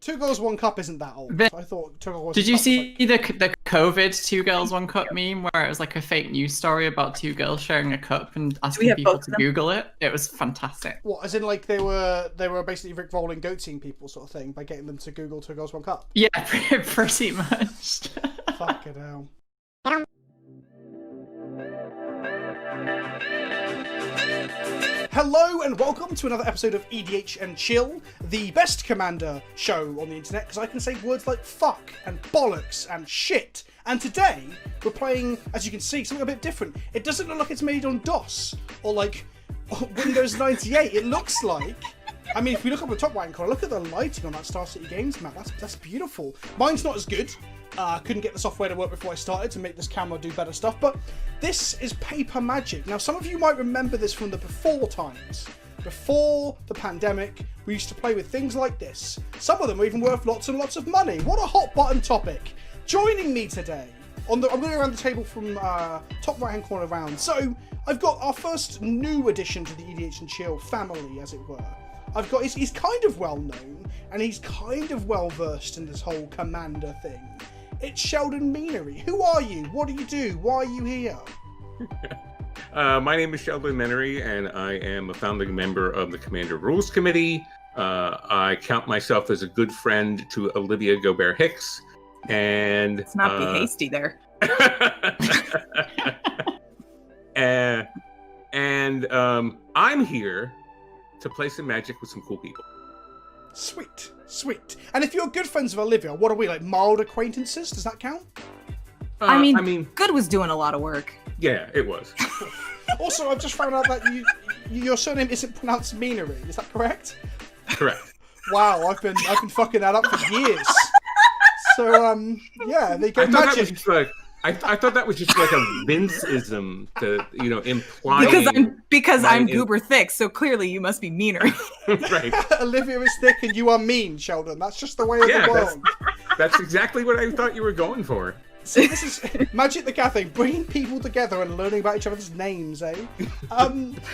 Two Girls, One Cup isn't that old. I thought Two Girls, One Did you Cup see the COVID Two Girls, One Cup meme where it was like a fake news story about two girls sharing a cup and asking people to Google it? It was fantastic. What, as in like they were basically Rick rolling goateeing people sort of thing by getting them to Google Two Girls, One Cup? Yeah, pretty much. Fucking hell. Hello and welcome to another episode of EDH and Chill, the best Commander show on the internet, because I can say words like fuck and bollocks and shit. And today we're playing, as you can see, something a bit different. It doesn't look like it's made on DOS or like Windows 98. It looks like, I mean, if we look up the top right corner, look at the lighting on that Star City Games map. That's beautiful. Mine's not as good. Couldn't get the software to work before I started to make this camera do better stuff, but this is paper magic. Now, some of you might remember this from the before times. Before the pandemic, we used to play with things like this. Some of them were even worth lots and lots of money. What a hot button topic. Joining me today, I'm going to go around the table from top right hand corner round. So, I've got our first new addition to the EDH and Chill family, as it were. I've got, he's kind of well known, and he's kind of well versed in this whole Commander thing. It's Sheldon Meanery. Who are you? What do you do? Why are you here? My name is Sheldon Meanery, and I am a founding member of the Commander Rules Committee. I count myself as a good friend to Olivia Gobert-Hicks, and... Let's not be hasty there. and I'm here to play some Magic with some cool people. Sweet, sweet. And if you're good friends with Olivia, what are we, like mild acquaintances? Does that count? I mean, Good was doing a lot of work. Yeah, it was. Also, I've just found out that your surname isn't pronounced Meanery. Is that correct? Correct. Wow, I've been fucking that up for years. So yeah, they go magic. I thought that was just like a Vince-ism to, imply. Because I'm goober thick, so clearly you must be meaner. Right. Olivia is thick and you are mean, Sheldon. That's just the way of the world. That's exactly what I thought you were going for. See, this is Magic the Gathering, bringing people together and learning about each other's names, eh?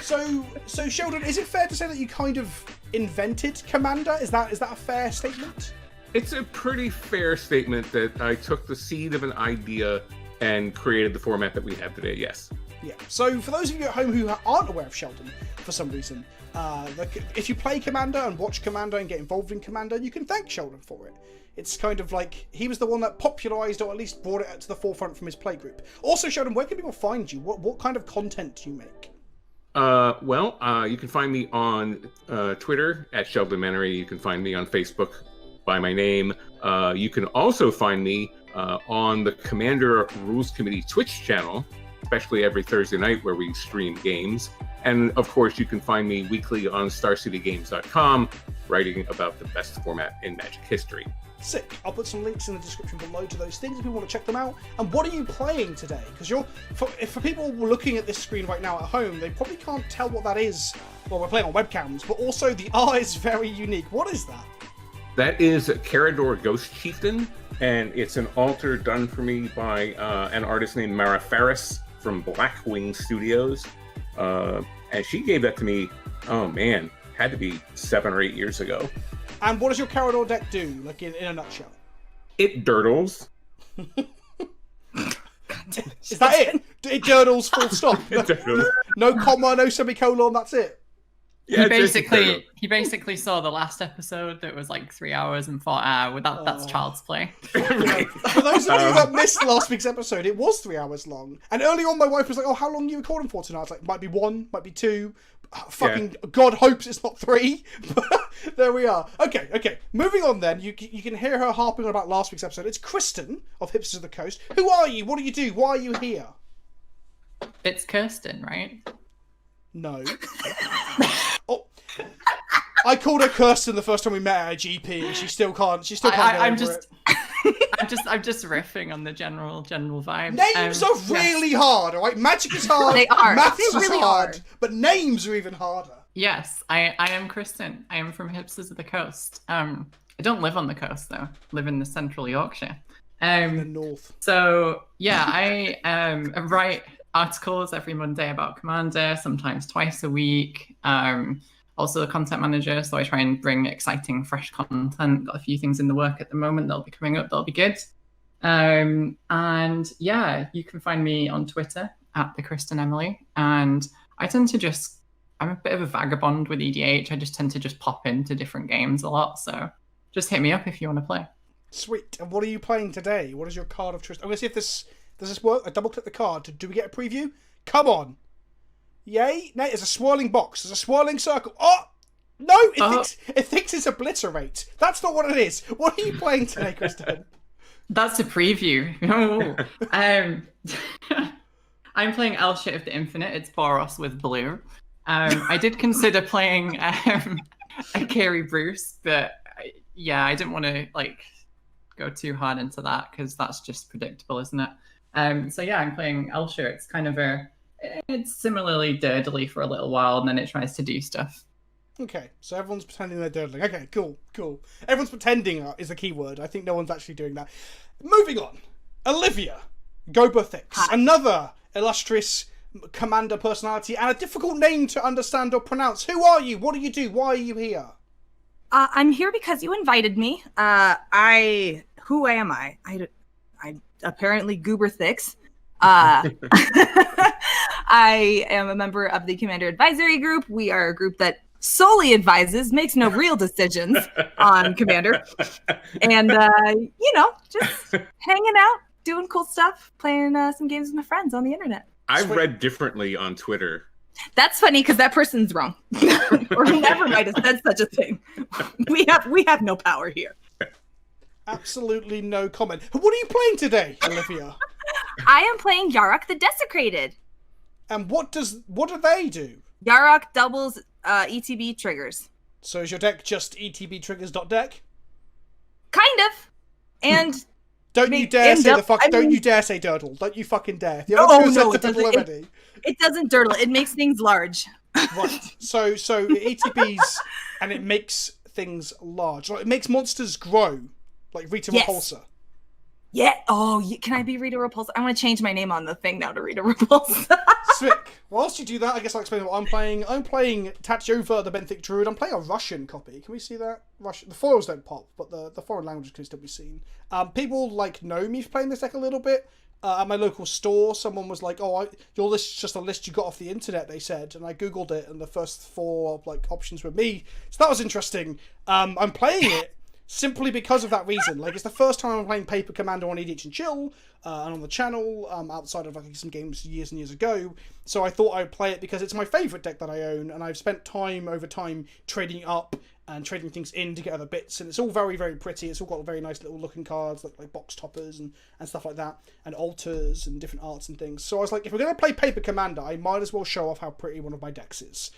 So Sheldon, is it fair to say that you kind of invented Commander? Is that a fair statement? It's a pretty fair statement that I took the seed of an idea and created the format that we have today, yes. Yeah, so for those of you at home who aren't aware of Sheldon, for some reason, if you play Commander and watch Commander and get involved in Commander, you can thank Sheldon for it. It's kind of like, he was the one that popularised or at least brought it to the forefront from his playgroup. Also, Sheldon, where can people find you? What kind of content do you make? You can find me on Twitter at Sheldon Meanery. You can find me on Facebook by my name. You can also find me on the Commander Rules Committee Twitch channel, especially every Thursday night where we stream games. And of course, you can find me weekly on StarCityGames.com, writing about the best format in Magic history. Sick. I'll put some links in the description below to those things if you want to check them out. And what are you playing today? Because for people looking at this screen right now at home, they probably can't tell what that is. Well, we're playing on webcams, but also the art is very unique. What is that? That is Karador Ghost Chieftain, and it's an altar done for me by an artist named Mara Faris from Blackwing Studios. And she gave that to me, oh man, had to be 7 or 8 years ago. And what does your Karador deck do, like in a nutshell? It dirtles. Is that it? It dirtles full stop? No comma, no semicolon, that's it? Yeah, he basically saw the last episode that was like 3 hours and thought, that's child's play. Right. For those of you that missed last week's episode, it was 3 hours long. And early on, my wife was like, "Oh, how long are you recording for tonight?" I was like, "Might be 1, might be 2. God hopes it's not 3." But there we are. Okay. Moving on then. You can hear her harping on about last week's episode. It's Kristen of Hipsters of the Coast. Who are you? What do you do? Why are you here? It's Kirsten, right? No. Oh, I called her Kirsten the first time we met at a GP, and she still can't. She still can't get over it. I'm just riffing on the general vibe. Names are really hard, all right? Magic is hard. They are. Maths They're really is hard, hard. but names are even harder. Yes, I am Kristen. I am from Hipsters of the Coast. I don't live on the coast though. I live in the central Yorkshire. In the north. So yeah, I write articles every Monday about Commander, sometimes twice a week. also the content manager, so I try and bring exciting, fresh content. Got a few things in the work at the moment that'll be coming up. That'll be good. And yeah, you can find me on Twitter at the Kristen Emily, and I tend to I'm a bit of a vagabond with EDH. I just tend to just pop into different games a lot, so just hit me up if you want to play. Sweet. And what are you playing today? What is your card of choice? I'm gonna see if does this work. I double click the card. Do we get a preview? Come on. Yay! No, there's a swirling box. There's a swirling circle. Oh no! It thinks it's obliterate. That's not what it is. What are you playing today, Kristen? That's a preview. I'm playing Elsha of the Infinite. It's Boros with blue. I did consider playing Akiri Bruce, but yeah, I didn't want to go too hard into that because that's just predictable, isn't it? So yeah, I'm playing Elsha. It's kind of it's similarly durdly for a little while, and then it tries to do stuff. Okay, so everyone's pretending they're durdling. Okay, cool. Everyone's pretending is the key word. I think no one's actually doing that. Moving on. Olivia Goberthix, another illustrious commander personality and a difficult name to understand or pronounce. Who are you? What do you do? Why are you here? I'm here because you invited me. Who am I? I'm apparently Goberthix. I am a member of the Commander Advisory Group. We are a group that solely advises, makes no real decisions on Commander. And, just hanging out, doing cool stuff, playing some games with my friends on the internet. I've read differently on Twitter. That's funny because that person's wrong. Or whoever might have said such a thing. We have no power here. Absolutely no comment. What are you playing today, Olivia? I am playing Yarok the Desecrated. And what do they do? Yarok doubles ETB triggers. So is your deck just ETB triggers.deck? Kind of. And don't you dare say durdle. Don't you fucking dare. It doesn't durdle. It makes things large. Right. So it ETBs and it makes things large. Like it makes monsters grow. Like Rita Repulsa. Yeah. Oh, can I be Rita Repulsa? I want to change my name on the thing now to Rita Repulsa. Sick. Whilst you do that, I guess I'll explain what I'm playing. I'm playing Tatyova, the Benthic Druid. I'm playing a Russian copy. Can we see that? Russian. The foils don't pop, but the foreign languages can still be seen. People know me for playing this deck a little bit. At my local store, someone was like, "Oh, your list is just a list you got off the internet," they said, and I googled it, and the first 4 options were me. So that was interesting. I'm playing it simply because of that reason. It's the first time I'm playing Paper Commander on EDH and Chill, and on the channel, outside of some games years and years ago. So I thought I'd play it because it's my favourite deck that I own, and I've spent time over time trading up and trading things in to get other bits, and it's all very, very pretty. It's all got very nice little looking cards, like box toppers and stuff like that, and altars and different arts and things. So I was like, if we're going to play Paper Commander, I might as well show off how pretty one of my decks is.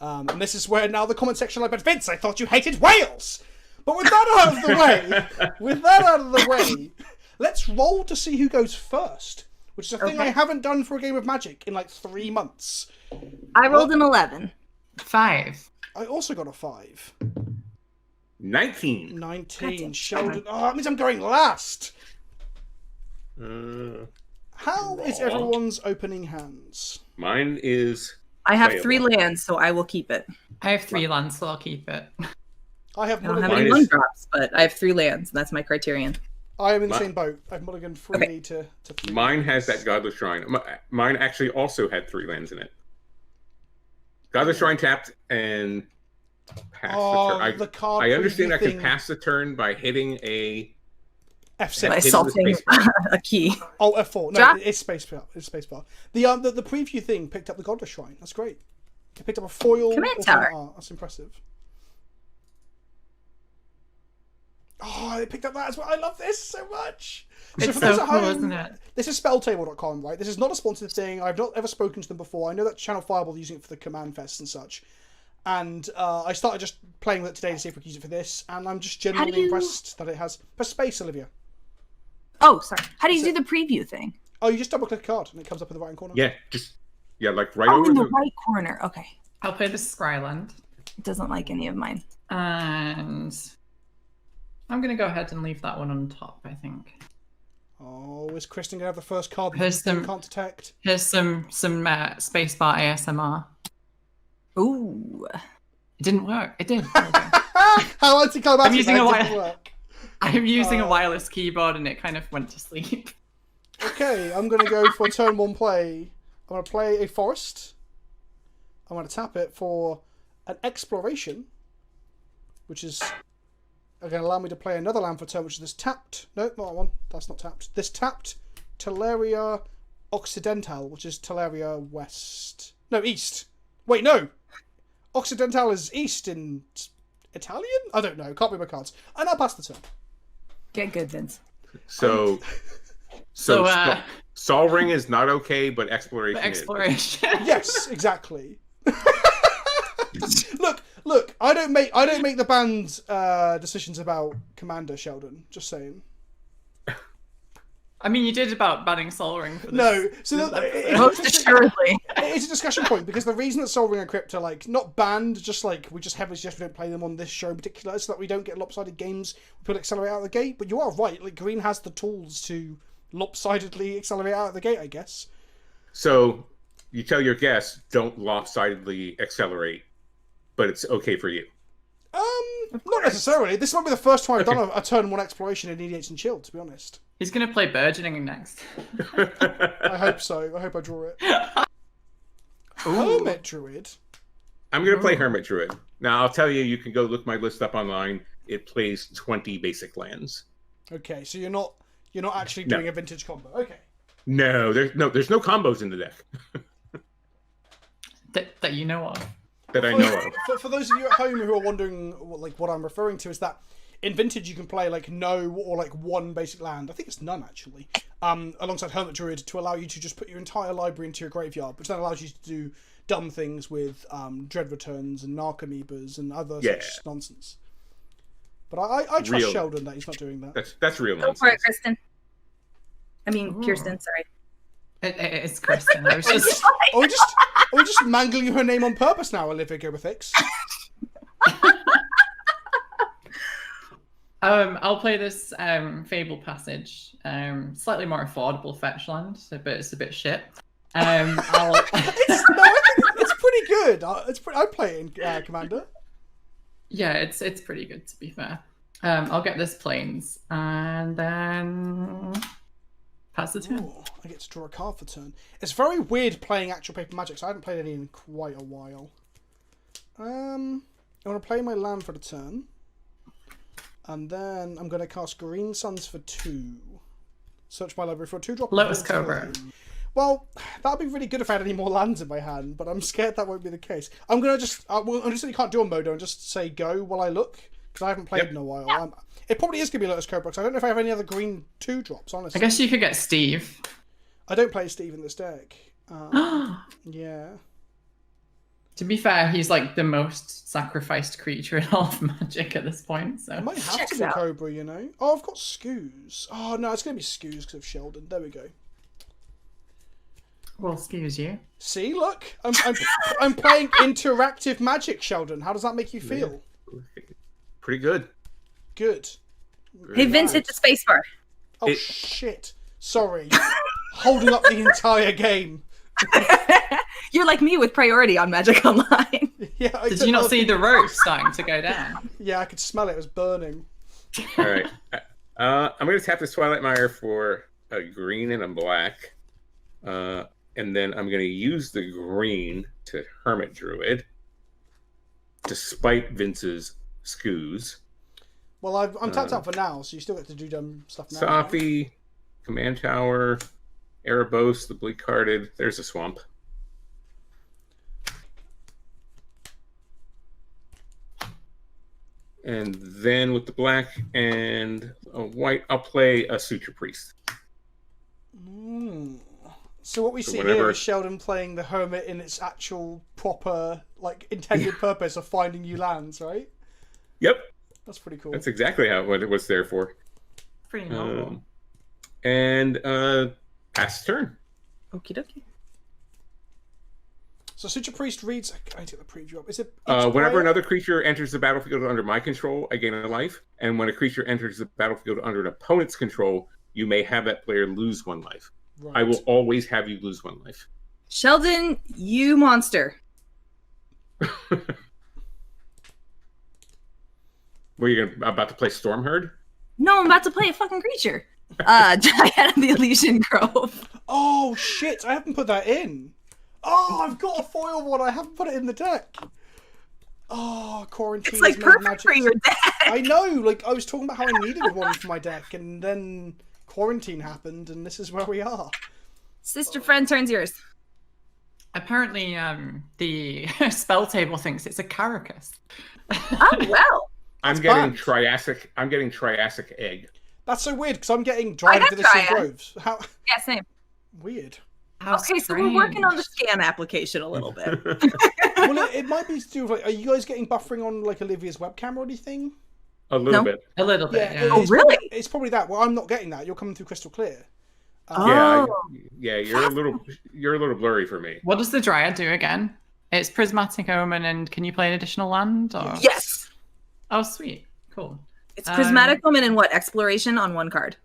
And this is where now the comment section, but Vince, I thought you hated whales! But with that out of the way, let's roll to see who goes first, which is a thing I haven't done for a game of Magic in 3 months. I rolled an 11. 5. I also got a 5. 19. 19. Sheldon. Oh, that means I'm going last. How is everyone's opening hands? Mine is... I have 3 lands, so I will keep it. I have 3 lands, so I'll keep it. I don't have any 1-drops, but I have 3 lands, and that's my criterion. I am in the same boat. I've mulliganed freely to 3 Mine lands. has that Godless Shrine. Mine actually also had 3 lands in it. Godless Shrine tapped and passed the turn. I understand I can pass the turn by hitting a... F6. By assaulting a key. Oh, F4. No, it's spacebar. It's spacebar. The preview thing picked up the Godless Shrine. That's great. It picked up a foil. Command tower. That's impressive. Oh, it picked up that as well. I love this so much. It's so cool, isn't it? This is spelltable.com, right? This is not a sponsored thing. I've not ever spoken to them before. I know that Channel Fireball are using it for the Command Fest and such. And I started just playing with it today to see if we can use it for this. And I'm just genuinely impressed that it has... Press space, Olivia. Oh, sorry. How do you do the preview thing? Oh, you just double-click a card and it comes up in the right-hand corner. Yeah, right over in the right corner. Okay. I'll play the Scryland. It doesn't like any of mine. And... I'm going to go ahead and leave that one on top, I think. Oh, is Kristen going to have the first card that you can't detect? Here's some spacebar ASMR. Ooh. It didn't work. It did. How anticlimactic! I'm using that a didn't wire- work. I'm using a wireless keyboard and it kind of went to sleep. Okay, I'm going to go for turn 1 play. I'm going to play a forest. I'm going to tap it for an exploration, which is going to allow me to play another land for turn, which is this tapped. No, not that one. That's not tapped. This tapped Teleria Occidental, which is Teleria West. No, East. Wait, no. Occidental is East in Italian? I don't know. Can't read my cards. And I'll pass the turn. Get good, Vince. So Sol Ring is not okay, but exploration. But exploration. Yes, exactly. Look. I don't make the band decisions about Commander, Sheldon. Just saying. I mean, you did about banning Sol Ring. For this. No, so Most assuredly. it's a discussion point because the reason that Sol Ring and Crypt are like not banned, just like we just heavily suggest we don't play them on this show in particular, so that we don't get lopsided games. We put accelerate out of the gate. But you are right. Like Green has the tools to lopsidedly accelerate out of the gate, I guess. So you tell your guests don't lopsidedly accelerate, but it's okay for you. Not necessarily. This might be the first time I've done a turn 1 exploration in EDH and Chill, to be honest. He's going to play Burgeoning next. I hope so. I hope I draw it. Hermit Druid. I'm going to play Hermit Druid. Now, I'll tell you, you can go look my list up online. It plays 20 basic lands. Okay, so you're not actually doing a vintage combo. Okay. No, there's no combos in the deck That you know of. that I know of. For those of you at home who are wondering what I'm referring to is that in Vintage you can play like no or like one basic land. I think it's none actually. Alongside Hermit Druid to allow you to just put your entire library into your graveyard, which then allows you to do dumb things with Dread Returns and Narcomoebas and other such nonsense. But I trust Sheldon that he's not doing that. That's real Go nonsense. for it, Kristen. I mean, Kirsten, sorry. It's Kristen. I was just... Are we just mangling her name on purpose now, Olivia Gobethix? I'll play this Fable Passage. Slightly more affordable fetch land, but it's a bit shit. It's pretty good. I'd play it in Commander. Yeah, it's pretty good to be fair. I'll get this Plains and then pass the turn. Ooh, I get to draw a card for turn. It's very weird playing actual paper Magic, so I haven't played any in quite a while. I want to play my land for the turn. And then I'm going to cast Green Suns for 2. Search my library for a 2-drop. Lotus Cobra. Well, that'd be really good if I had any more lands in my hand, but I'm scared that won't be the case. I'm going to just... I'm just saying you can't do a Modo and just say go while I look, because I haven't played in a while. It probably is going to be Lotus Cobra, because I don't know if I have any other green 2-drops, honestly. I guess you could get Steve. I don't play Steve in this deck. Yeah. To be fair, he's like the most sacrificed creature in all of Magic at this point. So It might have to be Cobra, you know. Oh, I've got Scoos. Oh, no, it's going to be Scoos because of Sheldon. There we go. well, excuse you. See, look. I'm playing interactive Magic, Sheldon. How does that make you feel? Pretty good. Good. Hey, Vince, hit the spacebar. Oh, shit. Sorry. Holding up the entire game. You're like me with priority on Magic Online. Yeah. Did you not see the rope starting to go down? Yeah, I could smell it. It was burning. All right. I'm going to tap this Twilight Mire for a green and a black. And then I'm going to use the green to Hermit Druid, despite Vince's Scoos. Well, I'm tapped out for now, so you still get to do dumb stuff now. Safi, Command Tower, Erebos, the Bleak Hearted. There's a swamp. And then with the black and a white, I'll play a Suture Priest. So what we see here is Sheldon playing the Hermit in its actual proper, like, intended purpose of finding new lands, right? Yep. That's pretty cool. That's exactly what it was there for. Pretty normal. And pass turn. Okie dokie. So Suture Priest reads... I need to get the preview up. Is it... Whenever another creature enters the battlefield under my control, I gain a life. And when a creature enters the battlefield under an opponent's control, you may have that player lose 1 life. Right. I will always have you lose 1 life. Sheldon, you monster. Were you about to play Stormherd? No, I'm about to play a fucking creature. Giant of the Elysian Grove. Oh shit! I haven't put that in. Oh, I've got a foil one. I haven't put it in the deck. Oh, quarantine. It's like made perfect magic. for your deck. I know. Like I was talking about how I needed one for my deck, and then quarantine happened, and this is where we are. Sister friend turns yours. Apparently, the spell table thinks it's a caracas. Oh well. I'm getting Triassic egg. That's so weird because I'm getting Dried got into the Sea Dryad. Groves. How Yeah, same. weird. How Okay, so we're working on the scan application a little bit. Well, it might be to do with like, are you guys getting buffering on like Olivia's webcam or anything? A little No. bit. A little bit, yeah. Oh, really? It's probably that. Well, I'm not getting that. You're coming through crystal clear. Yeah, Oh. you're a little blurry for me. What does the Dryad do again? It's Prismatic Omen, and can you play an additional land? Or... Yes. Oh, sweet. Cool. It's Prismatic Woman and what? Exploration on one card.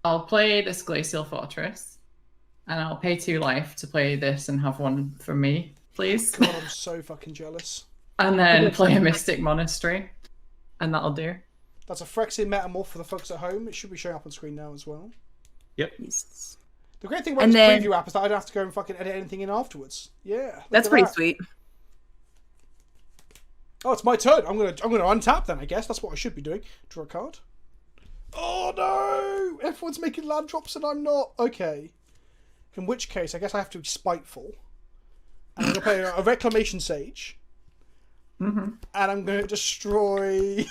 I'll play this Glacial Fortress, and I'll pay 2 life to play this and have 1 for me, please. God, I'm so fucking jealous. And then play a Mystic Monastery, and that'll do. That's a Phyrexian Metamorph for the folks at home. It should be showing up on screen now as well. Yep. The great thing about And this then- preview app is that I don't have to go and fucking edit anything in afterwards. Yeah. look That's at pretty that. sweet. Oh, it's my turn. I'm gonna untap then. I guess that's what I should be doing. Draw a card. Oh no! Everyone's making land drops and I'm not. Okay. In which case, I guess I have to be spiteful. And I'm gonna play a Reclamation Sage. Mm-hmm. And I'm gonna destroy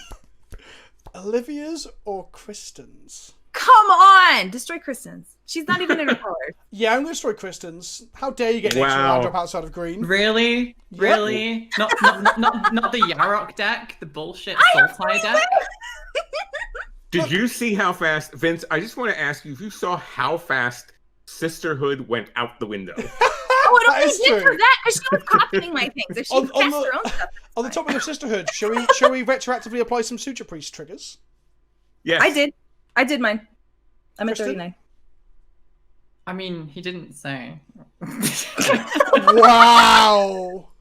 Olivia's or Kristen's. Come on! Destroy Kristen's. She's not even in her colors. Yeah, I'm gonna destroy Kristen's. How dare you get an extra Wow. land drop outside of green? Really? Really? Not the Yarok deck, the bullshit Sultai deck? Did you see how fast, Vince? I just want to ask you if you saw how fast Sisterhood went out the window. Oh, I That don't is think for true. that. She was copying my things. If she On- on cast the- her own stuff. On the topic of Sisterhood, shall we retroactively apply some Suture Priest triggers? Yes. I did mine. I'm at Kristen? 39. I mean, he didn't say. Wow!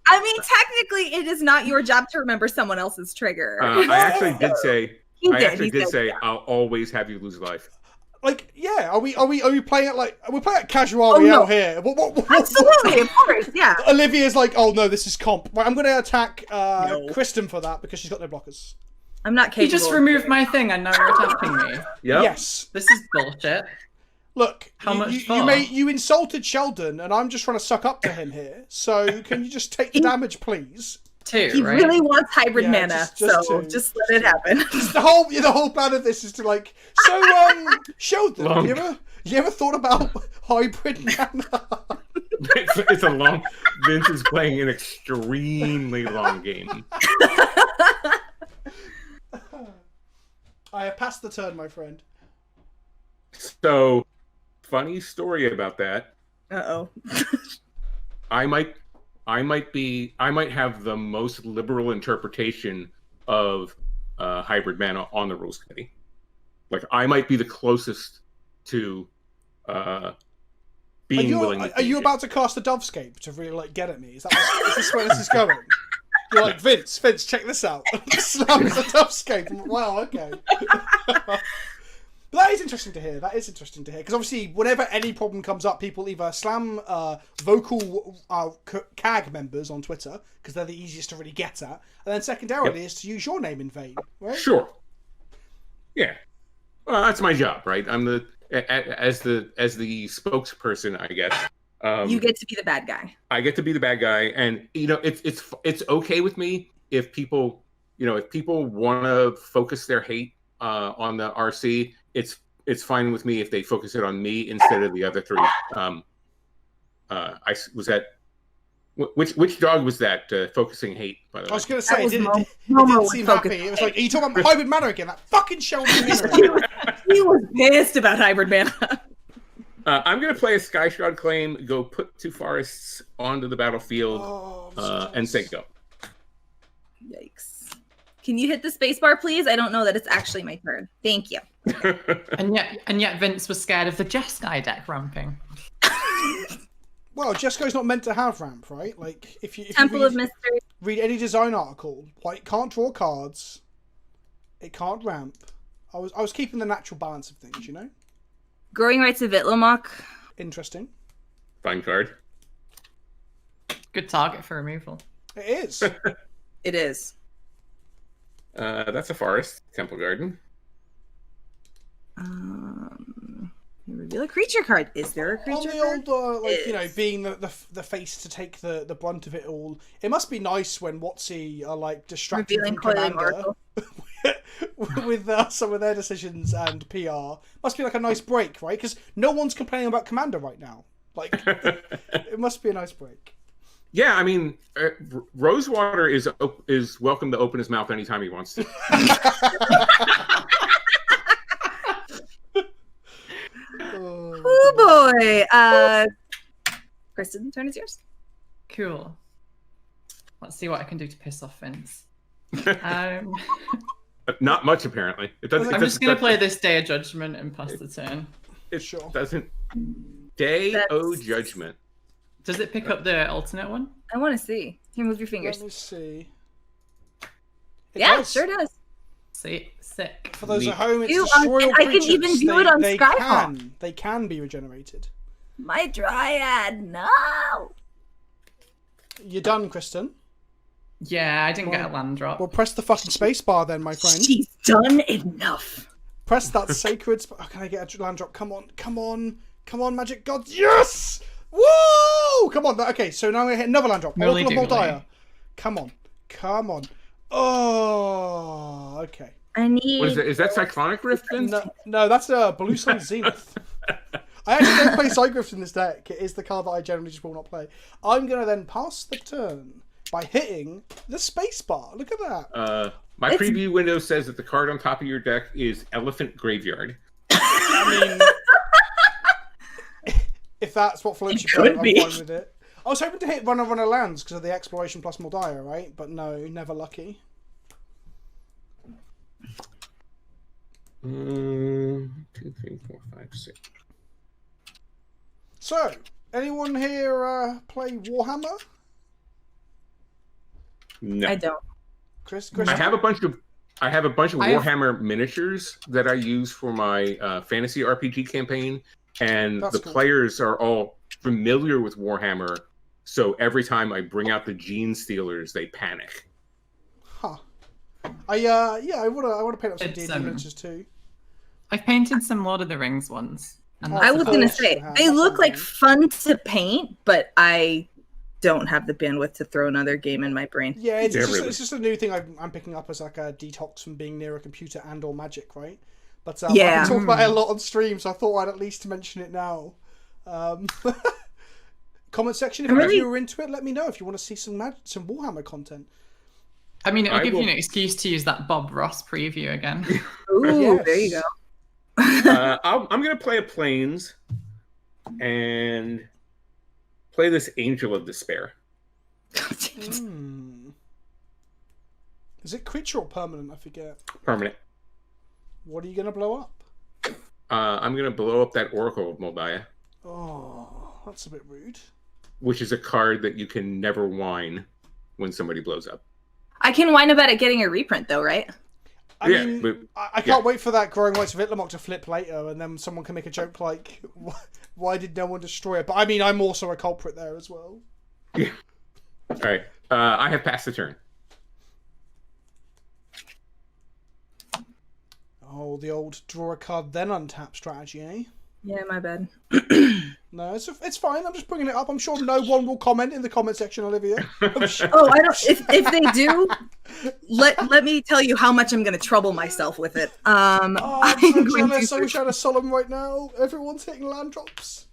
I mean, technically, it is not your job to remember someone else's trigger. I actually did say. He I did. actually He did said, say yeah. I'll always have you lose life. Like, yeah, are we playing it like we're playing it casual out here? What? Absolutely, of course, yeah. Olivia's like, oh no, this is comp. Right, I'm gonna attack Kristen for that because she's got no blockers. I'm not capable. You just removed my thing and now you're attacking me. Yep. Yes. This is bullshit. Look, How much you insulted Sheldon, and I'm just trying to suck up to him here. So can you just take the damage, please? 2, He right? really wants hybrid Yeah, mana, just so two. just let it happen. The whole plan of this is to like. So, Sheldon, Long. you ever thought about hybrid mana? It's a long. Vince is playing an extremely long game. I have passed the turn, my friend. So, funny story about that. Uh-oh. I might have the most liberal interpretation of hybrid mana on the rules committee. Like, I might be the closest to being willing to Are you about to cast a Dovescape to really like get at me? Is this where this is going? You're like, Vince, check this out. Slams the Dovescape. Wow, okay. But that is interesting to hear. Because obviously, whenever any problem comes up, people either slam vocal CAG members on Twitter, because they're the easiest to really get at, and then secondarily is to use your name in vain, right? Sure. Yeah. Well, that's my job, right? I'm as the spokesperson, I guess. You get to be the bad guy. I get to be the bad guy, and it's okay with me if people want to focus their hate on the RC. It's fine with me if they focus it on me instead of the other 3. Which dog was that focusing hate? By the way, I was going to say, it didn't Momo seem was happy. focused. It was like, are you talking about hybrid mana again? That fucking Sheldon. He was pissed about hybrid mana. I'm going to play a Sky Shroud claim, go put 2 forests onto the battlefield, and say go. Yikes. Can you hit the spacebar, please? I don't know that it's actually my turn. Thank you. And yet Vince was scared of the Jeskai deck ramping. Well, Jesco's not meant to have ramp, right? Like, if you Temple of Mystery. read any design article, white can't draw cards. It can't ramp. I was keeping the natural balance of things, you know? Growing Rights of Itlamok. Interesting. Fine card. Good target for removal. It is. It is. That's a forest. Temple Garden. Reveal a creature card. Is there a creature On the card? old, like, you know, being the face to take the brunt of it all, it must be nice when WotC are, like, distracted Revealing from Coiling Commander Oracle. with some of their decisions and PR. Must be like a nice break, right? Because no one's complaining about Commander right now. Like, it must be a nice break. Yeah, I mean, Rosewater is welcome to open his mouth anytime he wants to. Oh boy. Kristen, turn is yours. Cool. Let's see what I can do to piss off Vince. Not much, apparently. I'm just going to play this Day of Judgment and pass the turn. It Sure. doesn't. Day O Judgment. Does it pick up the alternate one? I want to see. Here, move your fingers. Let me see. It Yeah, does. sure does. See, sick. For those Neat. at home, it's Ew, destroy all I can creatures. even view it on they Skyhawk. They can be regenerated. My Dryad, no! You're done, Kristen. Yeah, I didn't get a land drop. Well, press the fucking space bar then, my friend. She's done enough. Press that sacred... Oh, can I get a land drop? Come on, come on. Come on, magic gods. Yes! Woo! Come on. Okay, so now we hit another land drop. Millie Oracle of doodly. Moldiah. Come on. Come on. Oh, okay. I need... What is it? Is that Cyclonic Rift, Vince? No, that's a Blue Sun Zenith. I actually don't play Sigrift in this deck. It is the card that I generally just will not play. I'm going to then pass the turn by hitting the spacebar. Look at that. My preview window says that the card on top of your deck is Elephant Graveyard. I mean, if that's what floats your boat, I'm fine with it. I was hoping to hit Runner Lands because of the Exploration plus Moldiah, right? But no, never lucky. 2, 3, 4, 5, 6. So, anyone here play Warhammer? No. I don't. Chris, I have a bunch of Warhammer miniatures that I use for my fantasy RPG campaign, and That's the cool. players are all familiar with Warhammer. So every time I bring out the Gene Stealers, they panic. Huh. I want to paint up some It's, D&D miniatures too. I've painted some Lord of the Rings ones. And Oh, I that's was about gonna it. say Yeah, they that's look like fine. fun to paint, but I don't have the bandwidth to throw another game in my brain. Yeah, it's, Yeah, just, really. it's just a new thing I'm picking up as like a detox from being near a computer and or Magic, right? But Yeah. I've talked about it a lot on stream, so I thought I'd at least mention it now. Comment section, if Really? you were into it, let me know if you want to see some Warhammer content. I mean, it'll I give you will- an excuse to use that Bob Ross preview again. Ooh, Yes. there you go. I'm going to play a Plains and play this Angel of Despair. Hmm. Is it creature or permanent? I forget. Permanent. What are you going to blow up? I'm going to blow up that Oracle of Moldiah, Oh, that's a bit rude. which is a card that you can never whine when somebody blows up. I can whine about it getting a reprint though, right? I Yeah, mean, but- I can't wait for that Growing Rights of Itlamok to flip later, and then someone can make a joke like, "Why did no one destroy it?" But I mean, I'm also a culprit there as well. All right. I have passed the turn. Oh, the old draw a card then untap strategy, eh? Yeah, my bad. No, it's fine. I'm just bringing it up. I'm sure no one will comment in the comment section, Olivia. I'm sure. Oh, I don't. If they do, let me tell you how much I'm going to trouble myself with it. Oh, I'm I'm so going jealous. to- I wish I had a solemn right now. Everyone's hitting land drops.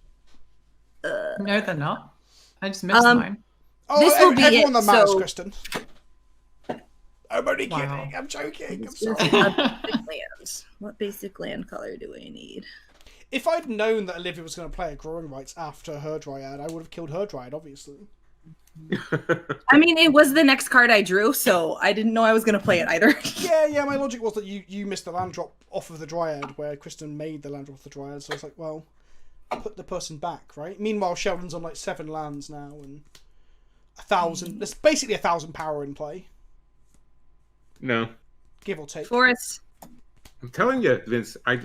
No, they're not. I just missed mine. Oh, This will be everyone it, that matters, so- Kristen. I'm only Wow. kidding. I'm joking. I'm sorry. Basic land. What basic land color do I need? If I'd known that Olivia was going to play a Growing Rights after her Dryad, I would have killed her Dryad, obviously. I mean, it was the next card I drew, so I didn't know I was going to play it either. Yeah, my logic was that you missed the land drop off of the Dryad, where Kristen made the land drop off the Dryad, so I was like, well, put the person back, right? Meanwhile, Sheldon's on like 7 lands now, and 1,000. There's basically 1,000 power in play. No. give or take. Forest. I'm telling you, Vince. I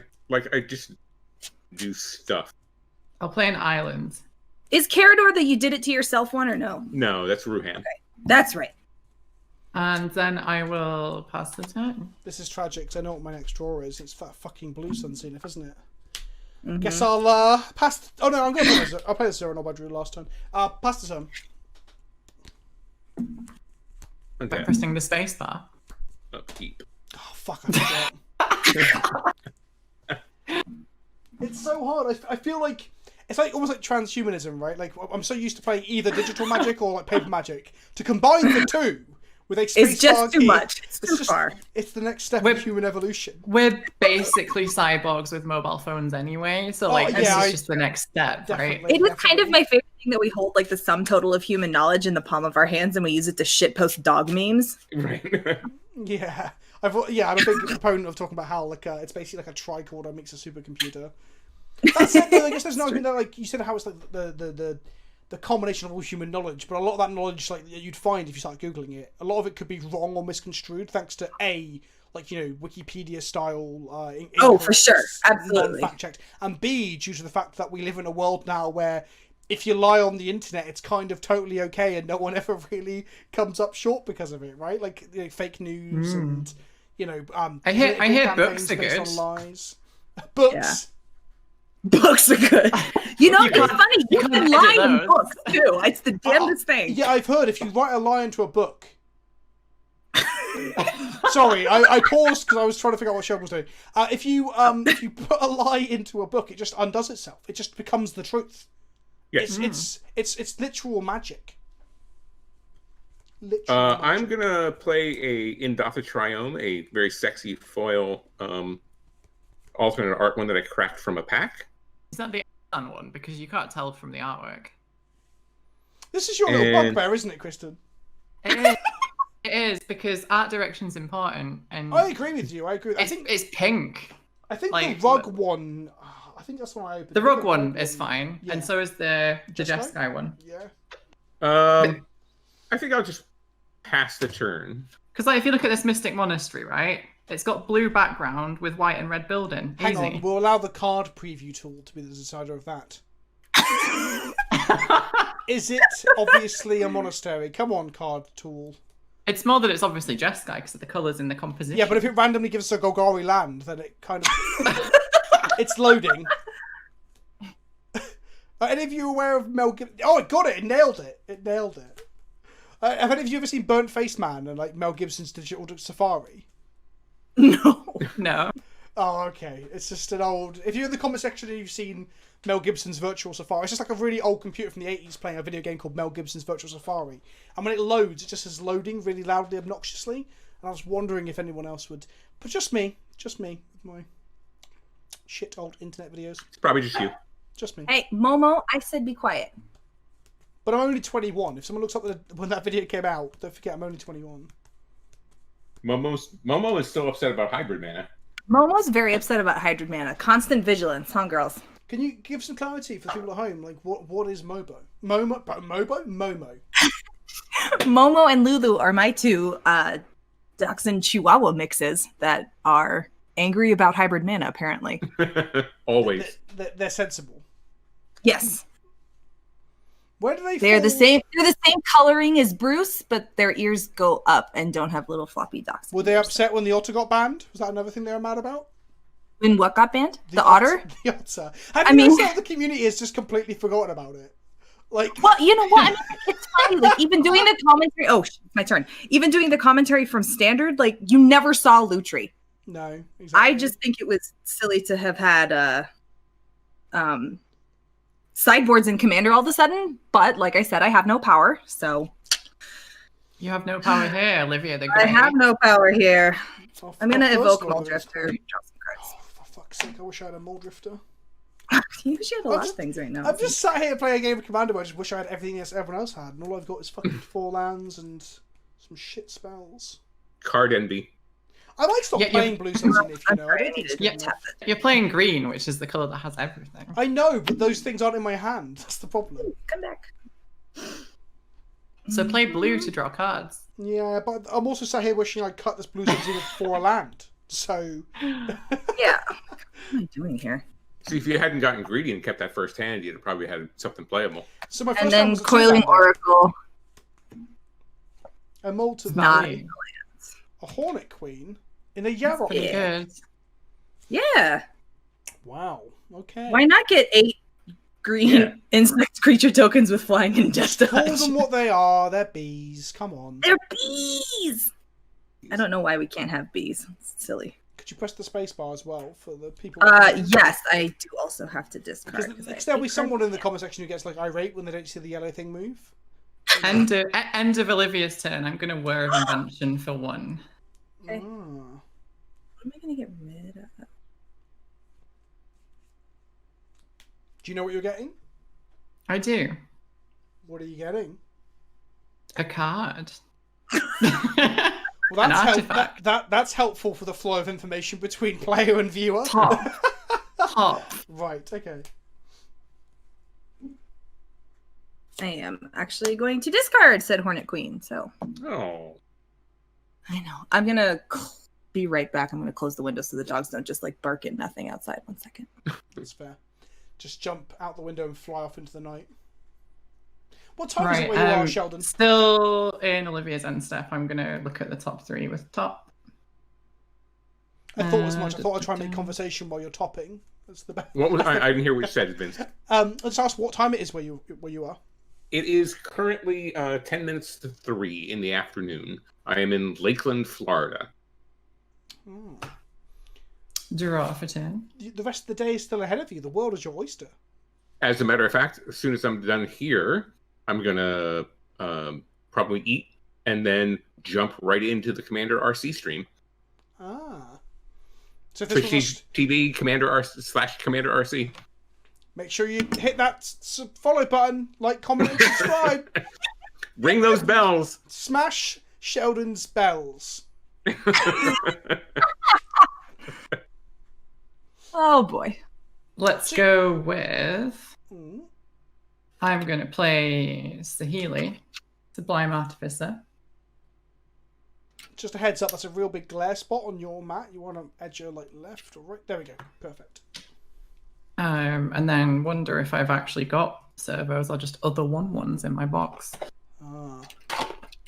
just do stuff. I'll play an island. Is Karador that you did it to yourself one or no? No, that's Ruhan. Okay. That's right. And then I will pass the turn. This is tragic because I know what my next draw is. It's that fucking blue sun scenic, isn't it? Mm-hmm. Guess I'll pass. Oh no, I'm going to play this. I'll play this 0-0 by Drew last turn. Pass the turn. By Okay. pressing the space bar. Upkeep. Oh fuck! I forgot. It's so hard. I feel like it's like almost like transhumanism, right? Like I'm so used to playing either digital magic or like paper magic. To combine the two with a space It's just bar too key, much. It's too far. It's the next step of human evolution. We're basically cyborgs with mobile phones anyway, so like this is just the next step, right? Definitely. It is kind of my favorite thing that we hold like the sum total of human knowledge in the palm of our hands and we use it to shitpost dog memes. Right. Yeah, I'm a big proponent of talking about how like it's basically like a tricorder makes a supercomputer. That's it. I guess there's no argument that, like you said, how it's like the combination of all human knowledge, but a lot of that knowledge, like you'd find if you start googling it, a lot of it could be wrong or misconstrued thanks to Wikipedia style. Oh, for sure, absolutely. Fact checked, and B, due to the fact that we live in a world now where if you lie on the internet, it's kind of totally okay, and no one ever really comes up short because of it, right? Like fake news and I hear books are based good. on lies. Books. Yeah. Books are good. You know, it's funny. You can lie in books too. It's the damnedest thing. Yeah, I've heard if you write a lie into a book. Sorry, I paused because I was trying to figure out what Shelby was doing. If you put a lie into a book, it just undoes itself. It just becomes the truth. Yes. It's literal magic. I'm gonna play in Indotha Triome, a very sexy foil alternate art one that I cracked from a pack. Is that the Amazon one? Because you can't tell from the artwork. This is your little bugbear, isn't it, Kristen? It is because art direction's important, and I agree with you. I think it's pink. I think like, the rug one. I think that's one I opened. The rug one is fine, Yeah. and so is the Jeskai one. Yeah. I think I'll just pass the turn. Because like, if you look at this Mystic Monastery, right? It's got blue background with white and red building. Hang Easy. on, we'll allow the card preview tool to be the decider of that. Is it obviously a monastery? Come on, card tool. It's more that it's obviously Jeskai because of the colours in the composition. Yeah, but if it randomly gives us a Golgari land, then it kind of... It's loading. Are any of you aware of Mel Gibson? Oh, it got it! It nailed it! It nailed it. Have any of you ever seen Burnt Face Man and like Mel Gibson's Digital Safari? No. Oh, okay. It's just an old... If you're in the comment section and you've seen Mel Gibson's Virtual Safari, it's just like a really old computer from the 80s playing a video game called Mel Gibson's Virtual Safari. And when it loads, it just is loading really loudly, obnoxiously. And I was wondering if anyone else would... But just me, with my shit old internet videos. It's probably just you. Just me. Hey, Momo, I said be quiet. But I'm only 21. If someone looks up when that video came out, don't forget I'm only 21. Momo is still upset about hybrid mana. Momo's very upset about hybrid mana. Constant vigilance, huh, girls? Can you give some clarity for the people at home? Like, what is Mobo? Momo? Momo. Momo and Lulu are my two Dachshund Chihuahua mixes that are angry about hybrid mana, apparently. Always. They're sensible. Yes. Where do they They're fall? the same coloring as Bruce, but their ears go up and don't have little floppy dots. Were they upset when the otter got banned? Was that another thing they were mad about? When what got banned? The otter? The otter. Have you noticed how the community has just completely forgotten about it? Like, well, you know what? I mean, it's funny. Like, even doing the commentary. Oh, it's my turn. Even doing the commentary from Standard, like, you never saw Lutri. No, exactly. I just think it was silly to have had sideboards in Commander all of a sudden. But like I said, I have no power, so. You have no power here, Olivia the Great. I have no power here. Oh, I'm gonna evoke Muldrifter. Muldrifter. Draw some cards. Oh, for fuck's sake, I wish I had a Muldrifter. You wish you had a lot of things right now. I've just sat here playing a game of Commander where I just wish I had everything else everyone else had, and all I've got is fucking 4 lands and some shit spells. Card envy. I might stop playing Blue Suns if you know. I don't know what's going on. You're playing green, which is the colour that has everything. I know, but those things aren't in my hand. That's the problem. Come back. So play blue to draw cards. Yeah, but I'm also sat here wishing I'd cut this blue subsidy for a land. So. Yeah. What am I doing here? See, if you hadn't gotten greedy and kept that first hand, you'd have probably had something playable. So my first And hand then was a Coiling two-lander, Oracle. a Molten Not Queen, a Hornet Queen, in a Yarok. Pretty Yeah. good. Yeah. Wow. Okay. Why not get 8 green insect creature tokens with flying and death Call dodge? them what they are. They're bees. Come on. They're bees! I don't know why we can't have bees. It's silly. Could you press the space bar as well for the people? Yes, I do also have to discard. Because there'll be someone in the comment section who gets like irate when they don't see the yellow thing move. End of Olivia's turn. I'm going to Word of Invention for 1. Okay. Ah. What am I going to get rid of? Do you know what you're getting? I do. What are you getting? A card. Well, An that's artifact. that's helpful for the flow of information between player and viewer. Top. Top. Right. Okay. I am actually going to discard said Hornet Queen, so. Oh. I know. I'm going to be right back. I'm going to close the window so the dogs don't just like bark at nothing outside. 1 second. That's fair. Just jump out the window and fly off into the night. What time is it where you are, Sheldon? Still in Olivia's end step. I'm going to look at the top 3 with top. I thought as much. I thought I'd try and make conversation while you're topping. That's the best. What was I didn't hear what you said, Vince. Let's ask what time it is where you are. It is currently 10 minutes to 3 in the afternoon. I am in Lakeland, Florida. Hmm. Draw for 10. The rest of the day is still ahead of you. The world is your oyster. As a matter of fact, as soon as I'm done here, I'm going to probably eat and then jump right into the Commander RC stream. Ah. So if this was TV, Commander RC / Commander RC. make sure you hit that follow button, like, comment, and subscribe. Ring those bells. Smash Sheldon's bells. Oh boy. Let's go with... Mm. I'm going to play Sahili, Sublime Artificer. Just a heads up, that's a real big glare spot on your mat. You want to edge her like left or right. There we go. Perfect. And then wonder if I've actually got servos or just other 1/1s in my box. Ah.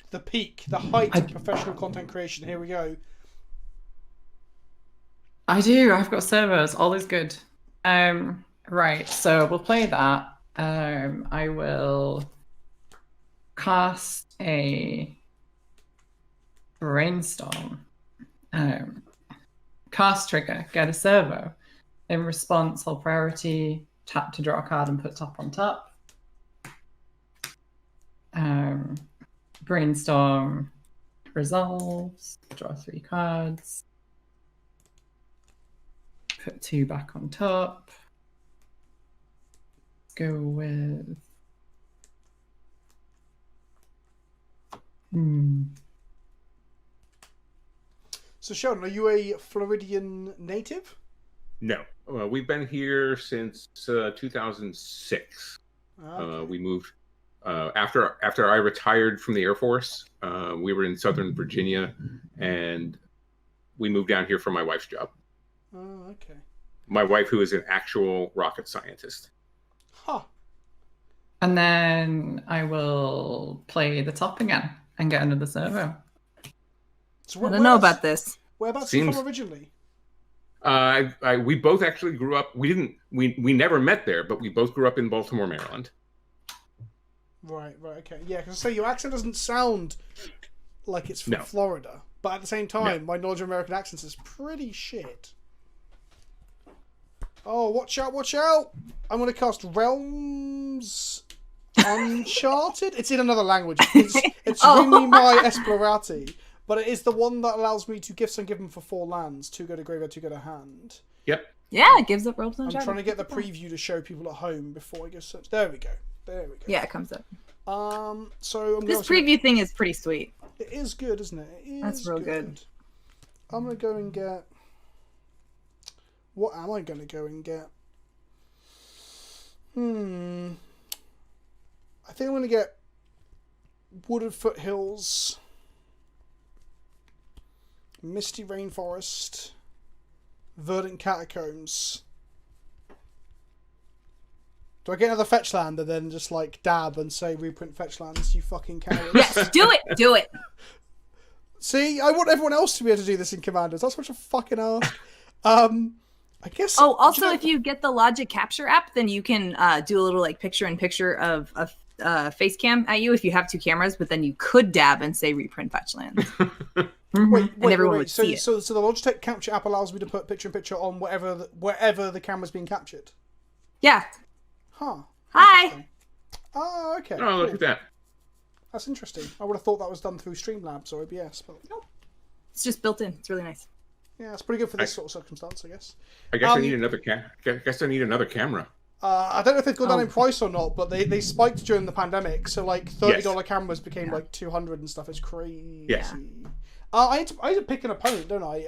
The peak, the height of professional content creation. Here we go. I do. I've got servos. All is good. Right. So we'll play that. I will cast a Brainstorm. Cast trigger. Get a servo. In response, hold priority. Tap to draw a card and put top on top. Brainstorm resolves. Draw 3 cards. Put 2 back on top. Go with... So Sheldon, are you a Floridian native? No. We've been here since 2006. Okay. We moved after I retired from the Air Force. We were in Southern Virginia, and we moved down here for my wife's job. Oh, okay. My wife, who is an actual rocket scientist. Huh. And then I will play the top again and get another servo. So I don't know about this. Whereabouts are you from originally? We both actually grew up. We never met there, but we both grew up in Baltimore, Maryland. Right, okay. Yeah, because I say your accent doesn't sound like it's from Florida, but at the same time, my knowledge of American accents is pretty shit. Oh, watch out, watch out! I'm going to cast Realms Uncharted. It's in another language. It's Rini Mai Esplorati, but it is the one that allows me to gift and give them for 4 lands. 2 go to graveyard, 2 go to hand. Yep. Yeah, it gives up Realms I'm Uncharted. trying to get the preview to show people at home before I go search. There we go. Yeah, it comes up. So this preview thing is pretty sweet. It is good, isn't it? That's real good. I'm going to go and get... What am I going to go and get? I think I'm going to get Wooded Foothills Misty Rainforest, Verdant Catacombs. Do I get another fetch land and then just like dab and say reprint fetch lands? You fucking cowards. Yes, do it. Do it. See, I want everyone else to be able to do this in Commanders. That's such a fucking ask. I guess. Oh, also, if you get the Logic Capture app, then you can do a little like picture-in-picture of a face cam at you if you have two cameras. But then you could dab and say reprint fetch land. Wait, and everyone would see it. So the Logitech Capture app allows me to put picture-in-picture on wherever the camera's being captured. Yeah. Huh. Hi. Oh, okay. Oh, look at that. That's interesting. I would have thought that was done through Streamlabs or OBS, but Nope. It's just built in. It's really nice. Yeah, it's pretty good for this sort of circumstance, I guess. I guess I need another I need another camera. I don't know if they've gone down in price or not, but they spiked during the pandemic. So like $30 cameras became like $200 and stuff. It's crazy. Yes. I had to pick an opponent, don't I?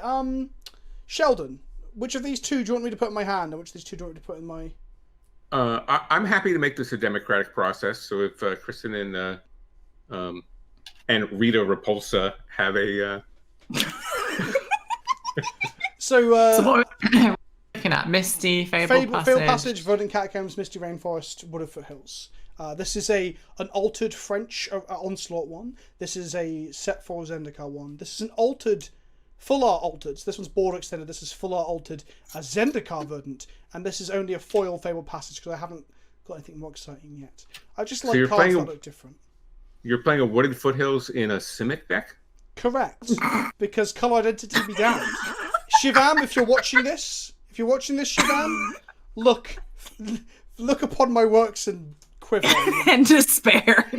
Sheldon, which of these two do you want me to put in my hand, and which of these two do you want me to put in my? I'm happy to make this a democratic process. So if Kristen and Rita Repulsa have a. So what are we looking at? Misty, Fabled Passage, Verdant Catacombs, Misty Rainforest, Wooded Foothills. This is an altered French Onslaught one. This is a set 4 Zendikar one. This is an altered, full art altered. So this one's border extended. This is full art altered as Zendikar Verdant. And this is only a foil Fabled Passage because I haven't got anything more exciting yet. I just like cards that look different. You're playing a Wooded Foothills in a Simic deck? Correct. Because color identity be damned. Shivam, if you're watching this, Shivam, look upon my works and quiver. And despair.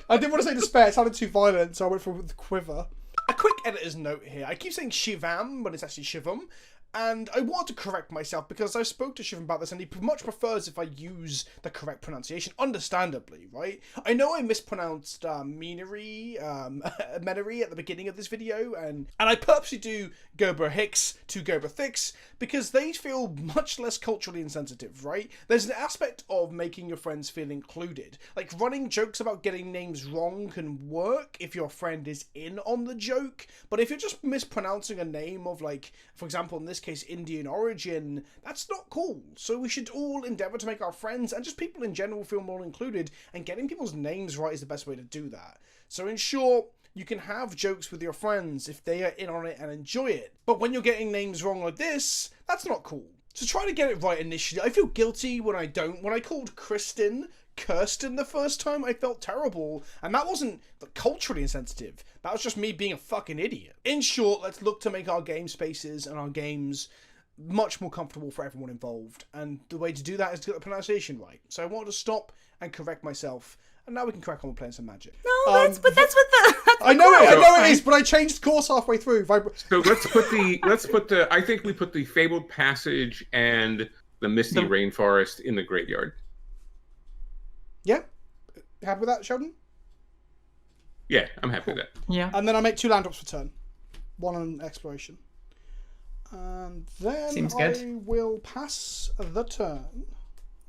I didn't want to say despair, it sounded too violent, so I went for the quiver. A quick editor's note here. I keep saying Shivam, but it's actually Shivam. And I want to correct myself because I spoke to Shivam about this and he much prefers if I use the correct pronunciation, understandably, right? I know I mispronounced Menery at the beginning of this video, and I purposely do Gerber Hicks to Gerber Thicks because they feel much less culturally insensitive, right? There's an aspect of making your friends feel included. Like, running jokes about getting names wrong can work if your friend is in on the joke, but if you're just mispronouncing a name of, like, for example, in this case, Indian origin, that's not cool. So we should all endeavour to make our friends and just people in general feel more included, and getting people's names right is the best way to do that. So in short, you can have jokes with your friends if they are in on it and enjoy it. But when you're getting names wrong like this, that's not cool. So try to get it right initially. I feel guilty when I don't. When I called Kirsten the first time, I felt terrible. And that wasn't culturally insensitive. That was just me being a fucking idiot. In short, let's look to make our game spaces and our games much more comfortable for everyone involved. And the way to do that is to get the pronunciation right. So I wanted to stop and correct myself. And now we can crack on with playing some Magic. No, that's what the. I know it is, but I changed course halfway through. So let's put the. I think we put the Fabled Passage and the Misty Rainforest in the graveyard. Yeah, happy with that, Sheldon? Yeah, I'm happy with that. Yeah. And then I make 2 land drops per turn, 1 on exploration, and then Seems good. I will pass the turn.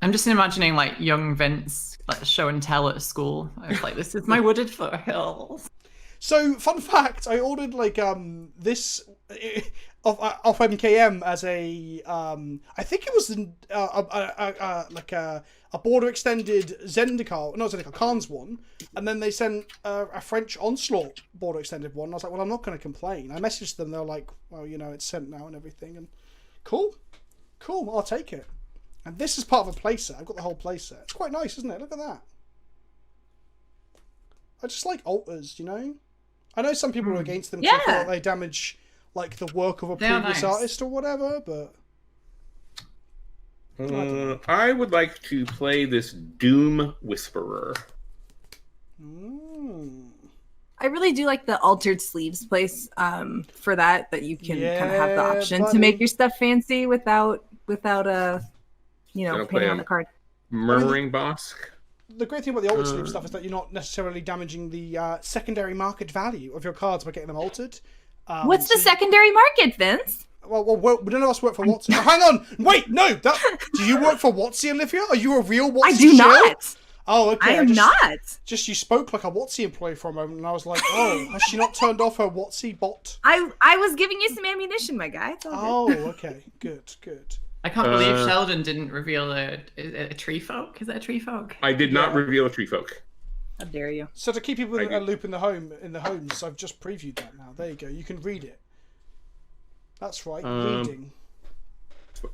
I'm just imagining like young Vince, like show and tell at school. I was like, "This is my Wooded Foothills." So, fun fact: I ordered like this off MKM as a I think it was like a border extended Zendikar Khan's one, and then they sent a French Onslaught border extended one. I was like, well, I'm not going to complain. I messaged them. They're like, well, you know, it's sent now and everything, and cool, I'll take it. And this is part of a playset. I've got the whole playset. It's quite nice, isn't it? Look at that. I just like altars, you know? I know some people are against them because they feel like they damage like the work of a previous artist or whatever, but I would like to play this Doom Whisperer. I really do like the altered sleeves place for that you can kind of have the option to make your stuff fancy without painting on the card. Murmuring Bosk. The great thing about the altered sleeve stuff is that you're not necessarily damaging the secondary market value of your cards by getting them altered. What's the secondary market, Vince? Well, none of us work for WotC. Hang on! Wait, no! Do you work for WotC, Olivia? Are you a real WotC? I do not! Oh, okay. I am not. Just you spoke like a WotC employee for a moment, and I was like, oh, has she not turned off her WotC bot? I was giving you some ammunition, my guy. It's all good. Oh, okay. Good, good. I can't believe Sheldon didn't reveal a tree folk. Is it a tree folk? I did not reveal a tree folk. How dare you? So to keep people in a loop in the homes, I've just previewed that now. There you go. You can read it. That's right, reading.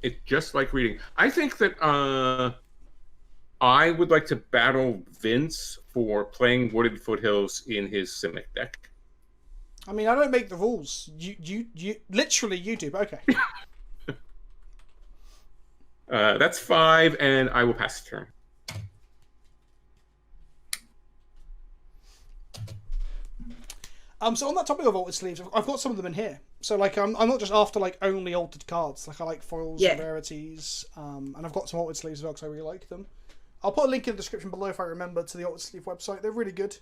It's just like reading. I think that I would like to battle Vince for playing Wooded Foothills in his Simic deck. I mean, I don't make the rules. You literally you do, but okay. That's 5, and I will pass the turn. So on that topic of altered sleeves, I've got some of them in here. So like I'm not just after like only altered cards. Like I like foils and rarities. And I've got some altered sleeves as well because I really like them. I'll put a link in the description below if I remember to the altered sleeve website. They're really good.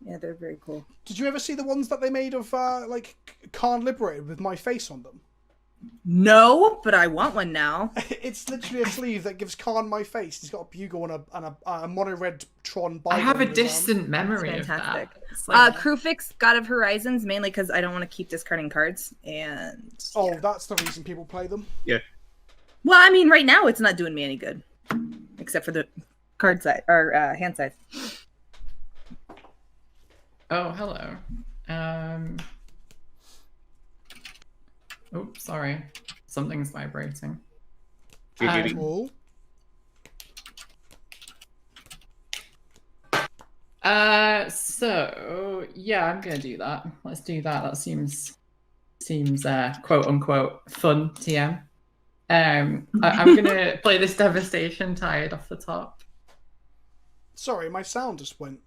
Yeah, they're very cool. Did you ever see the ones that they made of like Khan Liberated with my face on them? No, but I want one now. It's literally a sleeve that gives Khan my face. He's got a bugle and a mono red Tron. I have a distant memory of that. Krufix, God of Horizons, mainly because I don't want to keep discarding cards. And that's the reason people play them. Yeah. Well, I mean, right now it's not doing me any good, except for the card side or hand side. Oh, hello. Oops, sorry. Something's vibrating. Cool. So yeah, I'm gonna do that. Let's do that. That seems quote unquote fun TM. I'm gonna play this Devastation Tide off the top. Sorry, my sound just went.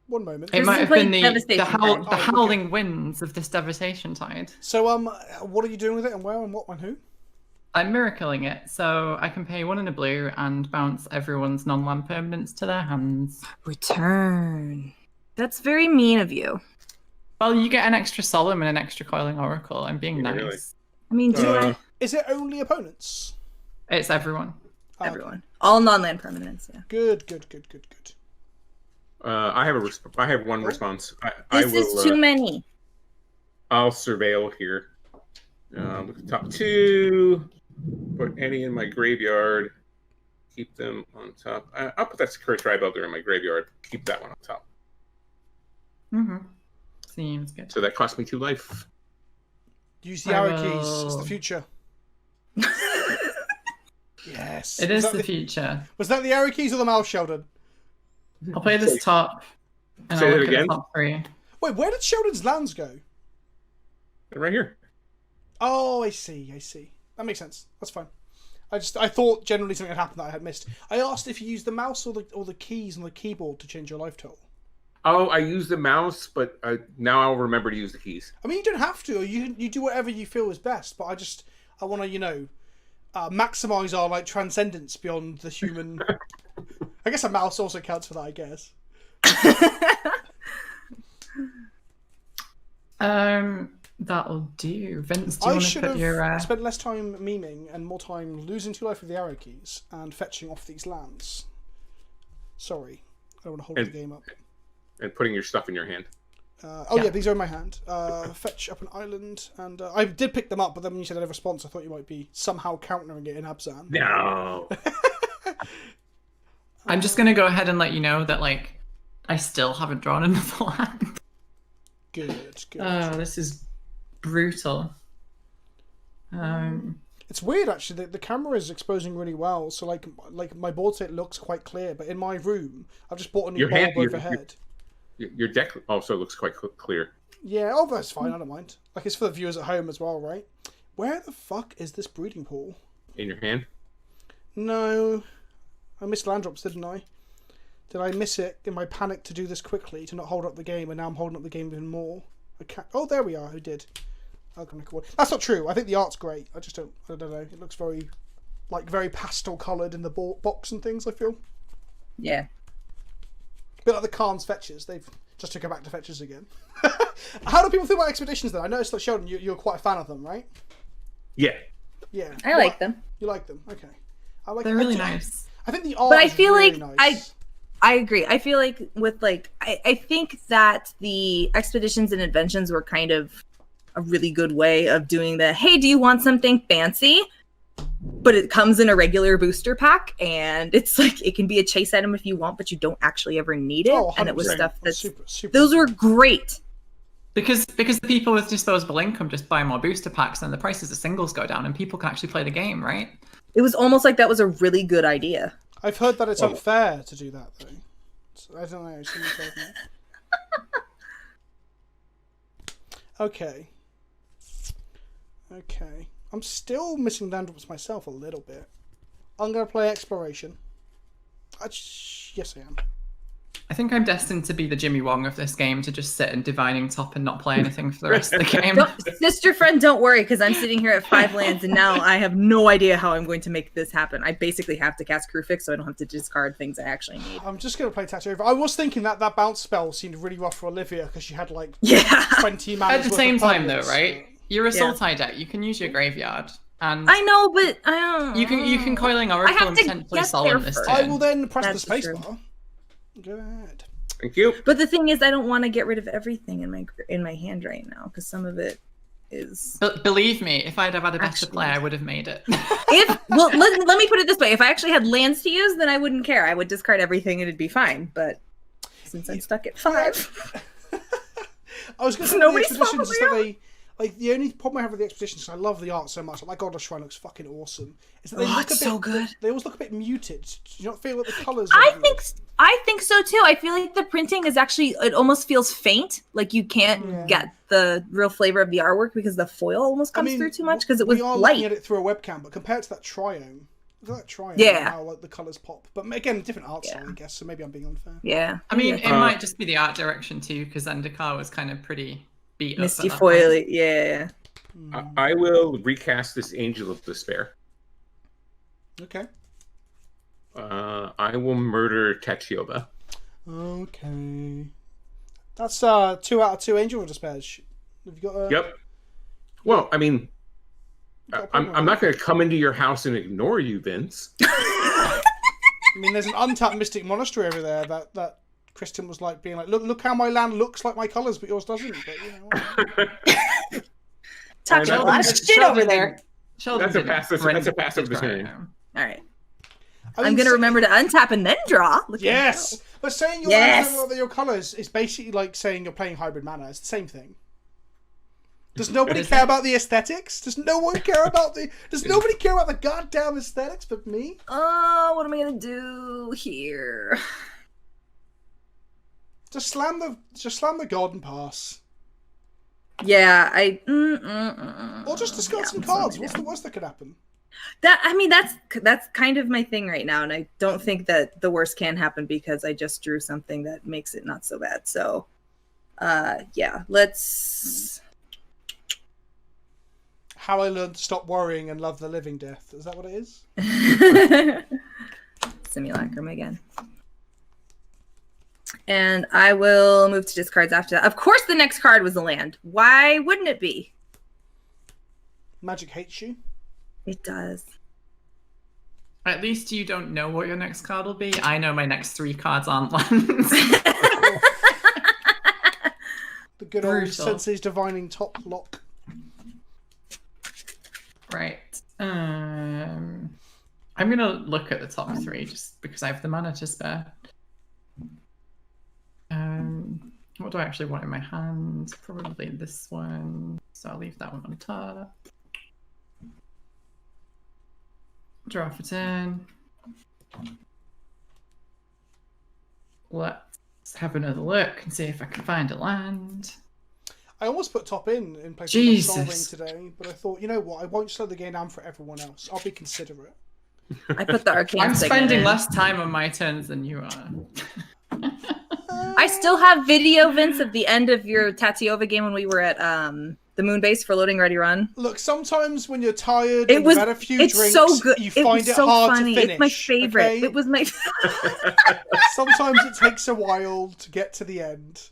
One moment. It might have been the howling winds of this Devastation Tide. So what are you doing with it, and where, and what, and who? I'm miracling it, so I can pay 1 in a blue and bounce everyone's non-land permanents to their hands. Return. That's very mean of you. Well, you get an extra Solemn and an extra Coiling Oracle. I'm being nice. Really? I mean, is it only opponents? It's everyone. Everyone. All non-land permanents, yeah. Good. I have one response. This is too many. I'll surveil here. Look at the top 2. Put any in my graveyard. Keep them on top. I'll put that Curse Tribe Elder in my graveyard. Keep that one on top. Seems good. So that cost me 2 life. Use the arrow keys. It's the future. Yes. It is the future. Was that the arrow keys or the mouse, Sheldon? I'll play this top. And Say I'll it look again. at the top 3. Wait, where did Sheldon's lands go? They're right here. Oh, I see. That makes sense. That's fine. I thought generally something had happened that I had missed. I asked if you used the mouse or the keys on the keyboard to change your life total. Oh, I use the mouse, but now I'll remember to use the keys. I mean, you don't have to. You do whatever you feel is best. But I want to, maximize our transcendence beyond the human. I guess a mouse also counts for that. I guess. That'll do. Vince, do you want to put your... I spent less time memeing and more time losing 2 life with the arrow keys and fetching off these lands. Sorry. I don't want to hold the game up. And putting your stuff in your hand. Yeah, these are in my hand. Fetch up an island, and I did pick them up, but then when you said I had a response, I thought you might be somehow countering it in Abzan. No. I'm just going to go ahead and let you know that, I still haven't drawn another land. Good. Oh, this is brutal. It's weird, actually. The camera is exposing really well, so like my board state looks quite clear, but in my room, I've just bought a new bulb overhead. Your deck also looks quite clear. Yeah, that's fine. I don't mind. It's for the viewers at home as well, right? Where the fuck is this breeding pool? In your hand? No. I missed land drops, didn't I? Did I miss it in my panic to do this quickly, to not hold up the game, and now I'm holding up the game even more? Oh, there we are. Who did? That's not true. I think the art's great. I don't know. It looks very, very pastel coloured in the box and things, I feel. Yeah. A bit like the Khan's fetches. They've just to go back to fetches again. How do people feel about expeditions then? I noticed that Sheldon, you're quite a fan of them, right? Yeah. Yeah. I like them. You like them? Okay. They're really nice. I think the art. But I is feel really like nice. I agree. I feel like with I think that the expeditions and inventions were kind of a really good way of doing the, hey, do you want something fancy? But it comes in a regular booster pack, and it's like it can be a chase item if you want, but you don't actually ever need it. And it was 100%. stuff that's super. those were great. Because the people with disposable income just buy more booster packs, and the prices of singles go down, and people can actually play the game, right? It was almost like that was a really good idea. I've heard that it's unfair to do that though. So, I don't know. Someone told me. Okay. I'm still missing landrops myself a little bit. I'm gonna play exploration. Yes, I am. I think I'm destined to be the Jimmy Wong of this game, to just sit in divining top and not play anything for the rest of the game. Sister friend, don't worry, because I'm sitting here at 5 lands, and now I have no idea how I'm going to make this happen. I basically have to cast Crew Fix, so I don't have to discard things I actually need. I'm just gonna play Tatyova. I was thinking that bounce spell seemed really rough for Olivia because she had like 20 mana. At the same time, though, right? You're a Sultai deck. You can use your graveyard, and I know, but I don't. you can Coiling Oracle and potentially Solemn this turn. I will then press That's the true. spacebar. Go ahead. Thank you. But the thing is, I don't want to get rid of everything in my hand right now because some of it is. But believe me, if I'd have had a better Actually. play, I would have made it. Let me put it this way: if I actually had lands to use, then I wouldn't care. I would discard everything and it'd be fine. But since I'm stuck at 5, I was going to say the expeditions is that they like the only problem I have with the expeditions is I love the art so much. Like my Godless Shrine looks fucking awesome. Is that they look a bit so good. They always look a bit muted. Do you not feel like the colours? I think so too. I feel like the printing is actually, it almost feels faint. Like you can't get the real flavor of the artwork because the foil almost comes through too much because it was we are light. looking at it through a webcam, but compared to that triome, how like the colours pop. But again, different art style, I guess. So maybe I'm being unfair. Yeah. I mean, it might just be the art direction too, because Zendikar was kind of pretty beat up. Misty foily. Yeah. I will recast this Angel of Despair. Okay. I will murder Tatyova. Okay. That's 2 out of 2 Angel of Despair. Have you got a... Yep. Well, I mean, I'm not going to come into your house and ignore you, Vince. I mean, there's an untapped Mystic Monastery over there that Kristen was like being like, look how my land looks like my colours, but yours doesn't. But, Talking a lot of shit over there. That's a passive turn. All right. I'm going to remember to untap and then draw. Yes. But saying your colours is basically like saying you're playing hybrid mana. It's the same thing. Does nobody care about the aesthetics? Does nobody care about the goddamn aesthetics but me? Oh, what am I going to do here? Just slam the Garden Pass. Yeah, Or just discard some cards. What's the worst that could happen? That's kind of my thing right now, and I don't think that the worst can happen because I just drew something that makes it not so bad. So, let's. How I learned to stop worrying and love the living death. Is that what it is? Simulacrum again. And I will move to discards after that. Of course, the next card was a land. Why wouldn't it be? Magic hates you. It does. At least you don't know what your next card will be. I know my next 3 cards aren't lands. The good old Sensei's Divining Top Lock. Right. I'm gonna look at the top 3 just because I have the mana to spare. What do I actually want in my hand? Probably this one. So I'll leave that one on top. Draw for turn. Let's have another look and see if I can find a land. I almost put top in place of my Soul Ring today, but I thought, you know what? I won't slow the game down for everyone else. I'll be considerate. I put the arcane. I'm spending less time on my turns than you are. I still have video, Vince, of the end of your Tatyova game when we were at the moon base for Loading Ready Run. Look, sometimes when you're tired and you've had a few drinks, so good. You find it hard to finish. It's my favorite. Okay? It was my. Sometimes it takes a while to get to the end.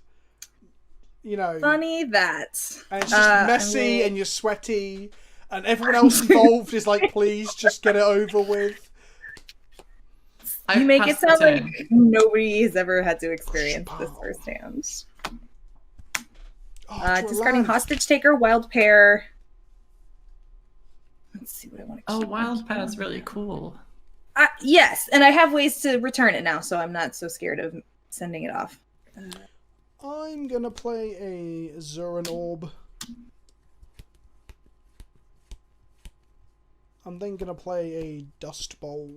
You know. Funny that. And it's just messy and you're sweaty, and everyone else involved is like, please just get it over with. You make it passed the sound turn. like nobody has ever had to experience this firsthand. Oh, Discarding hostage taker, wild pair. Let's see what I want to Oh, keep. wild pair is really cool. Yes, and I have ways to return it now, so I'm not so scared of sending it off. I'm gonna play a Zuran Orb. I'm then gonna play a Dust Bowl.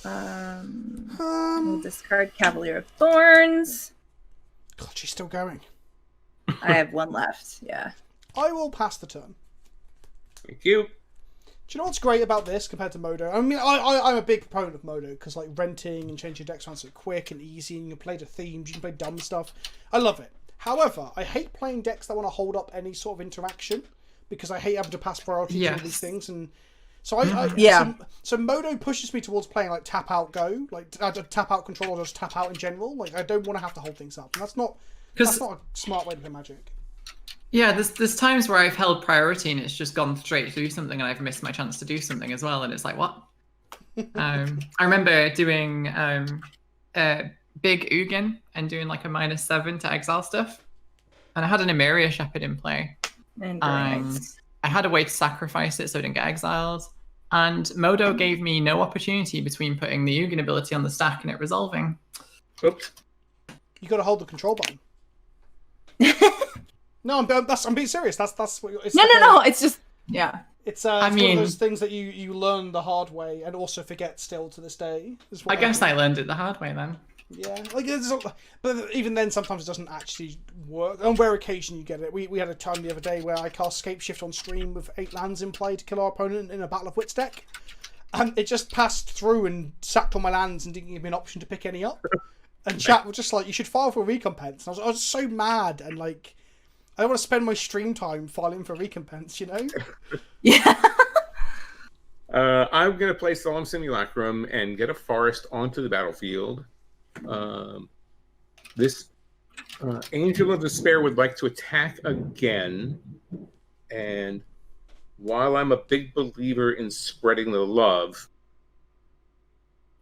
We'll discard Cavalier of Thorns. God, she's still going. I have one left. Yeah. I will pass the turn. Thank you. Do you know what's great about this compared to Modo? I mean, I'm a big proponent of Modo because like renting and changing your decks around so quick and easy, and you can play the themes, you can play dumb stuff. I love it. However, I hate playing decks that want to hold up any sort of interaction because I hate having to pass priority to all these things. And so so Modo pushes me towards playing like tap out go, like tap out control or just tap out in general. Like I don't want to have to hold things up. And that's not a smart way to play Magic. Yeah, there's times where I've held priority and it's just gone straight to do something, and I've missed my chance to do something as well, and it's like, what? I remember doing big Ugin and doing like a -7 to exile stuff, and I had an Emeria Shepherd in play, and I had a way to sacrifice it so I didn't get exiled, and Modo gave me no opportunity between putting the Ugin ability on the stack and it resolving. Oops. You got to hold the control button. No, I'm being serious. That's what it's No. It's just It's one of those things that you learn the hard way and also forget still to this day. I guess I learned it the hard way then. Yeah, but even then, sometimes it doesn't actually work. On rare occasion, you get it. We had a time the other day where I cast Scapeshift on stream with 8 lands in play to kill our opponent in a Battle of Wits deck, and it just passed through and sacked all my lands and didn't give me an option to pick any up. And chat was just like, "You should file for recompense." And I was so mad and like, I don't want to spend my stream time filing for recompense, you know? Yeah. I'm going to play Solemn Simulacrum and get a forest onto the battlefield. This Angel of Despair would like to attack again. And while I'm a big believer in spreading the love,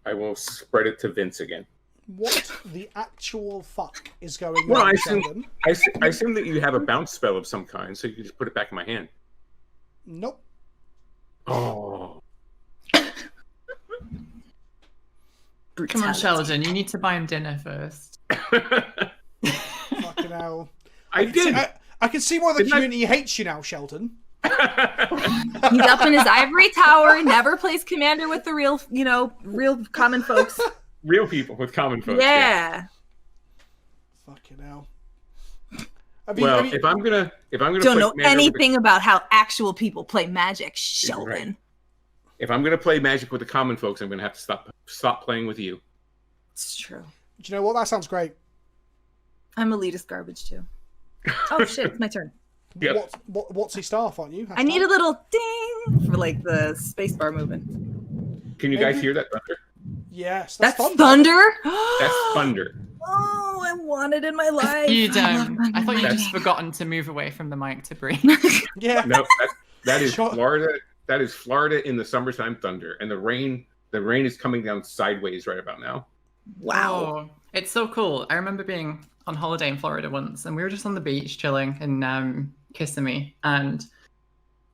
I will spread it to Vince again. What the actual fuck is going Well, on, I Sheldon? assume that you have a bounce spell of some kind, so you can just put it back in my hand. Nope. Oh. Come on, Sheldon, you need to buy him dinner first. Fucking hell. I did. I can see why the community hates you now, Sheldon. He's up in his ivory tower, never plays Commander with the real common folks. Real people with common folks. Yeah. Fucking hell. If I'm gonna don't know anything about how actual people play Magic, Sheldon. Right. If I'm gonna play Magic with the common folks, I'm gonna have to stop playing with you. It's true. Do you know what? That sounds great. I'm elitist garbage too. Oh shit, it's my turn. Yep. What's he staff, aren't you? I need a little ding for like the spacebar moving. Can you guys hear that thunder? Yes, that's thunder. That's thunder. Oh, I want it in my life. I thought you'd just forgotten to move away from the mic to breathe. Yeah. No, that is Florida. That is Florida in the summertime thunder, and the rain is coming down sideways right about now. Wow. Oh, it's so cool. I remember being on holiday in Florida once, and we were just on the beach chilling in Kissimmee, and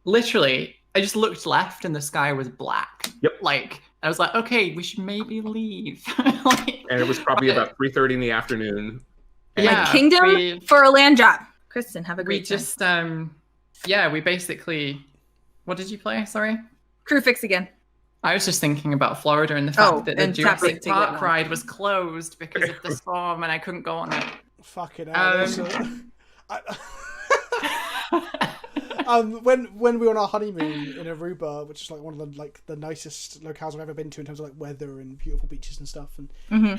literally, I just looked left, and the sky was black. Yep. Like, I was like, okay, we should maybe leave. And it was probably about 3:30 in the afternoon. Yeah, kingdom for a land drop. Kristen, have a great time. We just, we basically, what did you play? Sorry? Crew Fix again. I was just thinking about Florida and the fact that the Jurassic Park ride was closed because of the storm and I couldn't go on it. Fucking hell. When we were on our honeymoon in Aruba, which is like one of the nicest locales I've ever been to in terms of like weather and beautiful beaches and stuff. And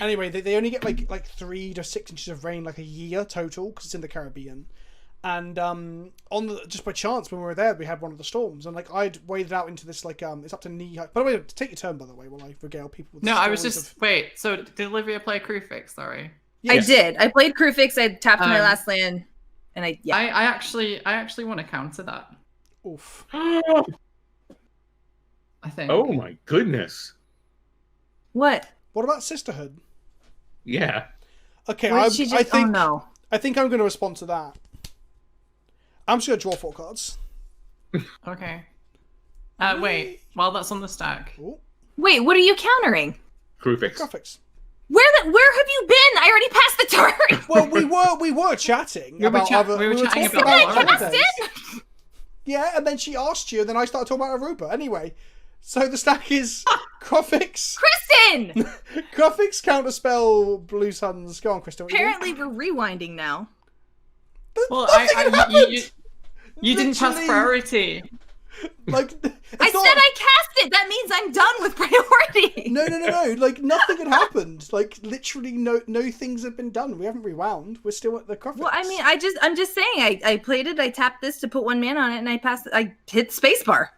anyway, they only get like 3 to 6 inches of rain like a year total because it's in the Caribbean. And just by chance when we were there, we had one of the storms, and like I'd waded out into this like it's up to knee high. By the way, take your turn by the way while I regale people with I was just wait. So did Olivia play Crew Fix? Sorry. Yes. I did. I played Crew Fix. I tapped my last land. And I actually want to counter that. Oof. I I think. Oh my goodness. What? What about Sisterhood? Yeah. Okay, What did she just... I think Oh no. I think I'm going to respond to that. I'm just going to draw 4 cards. Okay. Wait. While that's on the stack. Ooh, Wait, what are you countering? Graphics. graphics. Where have you been? I already passed the turn. Well, we were chatting about other. we were chatting talking about holidays. Yeah, and then she asked you, and then I started talking about Aruba. Anyway, so the stack is graphics, Kristen! graphics, counterspell, Blue Suns. Go on, Kristen. what you doing? Apparently we're rewinding now. Well, Nothing had happened! you didn't pass Literally. priority. Like, I said I cast it. That means I'm done with priority. No. Like nothing had happened. Like literally, no things have been done. We haven't rewound. We're still at the graphics. Well, I mean, I'm just saying. I played it. I tapped this to put 1 mana on it, and I hit spacebar.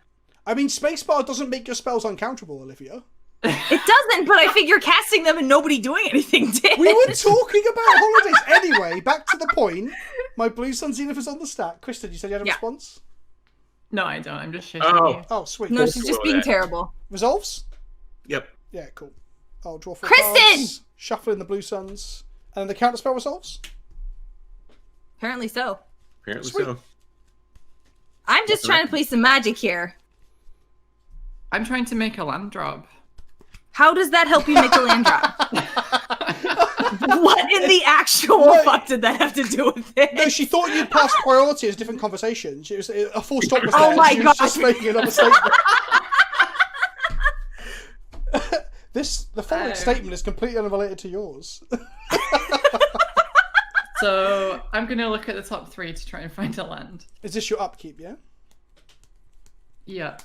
I mean, spacebar doesn't make your spells uncounterable, Olivia. It doesn't, but I figure casting them and nobody doing anything did. We were talking about holidays anyway. Back to the point. My Blue Sun Zenith is on the stack. Kristen, you said you had a Yeah. response? No, I don't. I'm just shitting Oh. you. Oh, sweet. No, Cool. she's just Roll being that. terrible. Resolves? Yep. Yeah, cool. I'll draw 4 Kristen! cards. Shuffle in the Blue Suns. And then the counterspell resolves? Apparently so. Apparently Sweet. so. I'm just trying to play some magic here. I'm trying to make a land drop. How does that help you make a land drop? What in the actual No. fuck did that have to do with it? No, she thought you'd passed priority as different conversations. It was a full stop was Oh there. my She was God. just making another statement. The following Oh. statement is completely unrelated to yours. So I'm gonna look at the top 3 to try and find a land. Is this your upkeep, yeah? Yeah.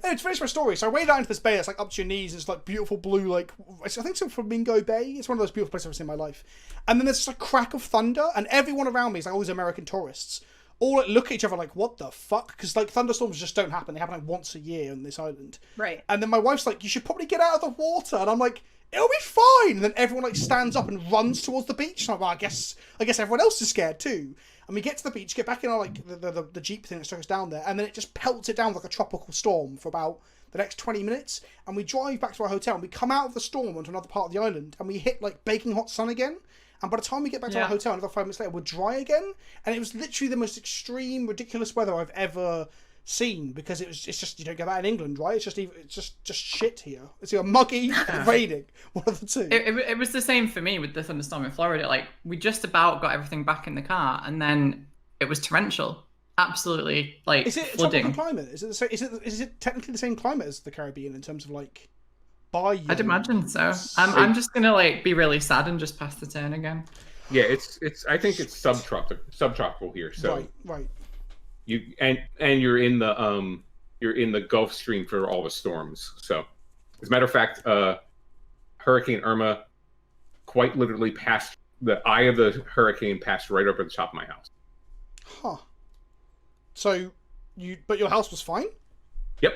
Anyway, to finish my story, so I waded out into this bay that's like up to your knees. It's like beautiful blue, like I think it's a Flamingo Bay. It's one of those beautiful places I've ever seen in my life. And then there's just a crack of thunder, and everyone around me is like all these American tourists, all like look at each other like, what the fuck? Because like thunderstorms just don't happen. They happen like once a year on this island. Right. And then my wife's like, you should probably get out of the water, and I'm like, it'll be fine. And then everyone like stands up and runs towards the beach. And I'm like, well, I guess everyone else is scared too. And we get to the beach, get back in our like the jeep thing that took us down there, and then it just pelts it down like a tropical storm for about the next 20 minutes. And we drive back to our hotel, and we come out of the storm onto another part of the island, and we hit like baking hot sun again. And by the time we get back to our hotel, another 5 minutes later, we're dry again. And it was literally the most extreme, ridiculous weather I've ever seen, because it's just you don't get that in England, right? It's just shit here. It's either muggy, raining, one of the two. It was the same for me with the thunderstorm in Florida. Like we just about got everything back in the car, and then it was torrential. Absolutely, like Is it a flooding. tropical climate? Is it technically the same climate as the Caribbean in terms of like bayou? I'd imagine so. I'm just gonna like be really sad and just pass the turn again. Yeah, it's I think it's subtropical here. So Right. you're in the Gulf Stream for all the storms. So as a matter of fact, Hurricane Irma quite literally passed the eye of the hurricane, passed right over the top of my house. Huh. So but your house was fine? Yep.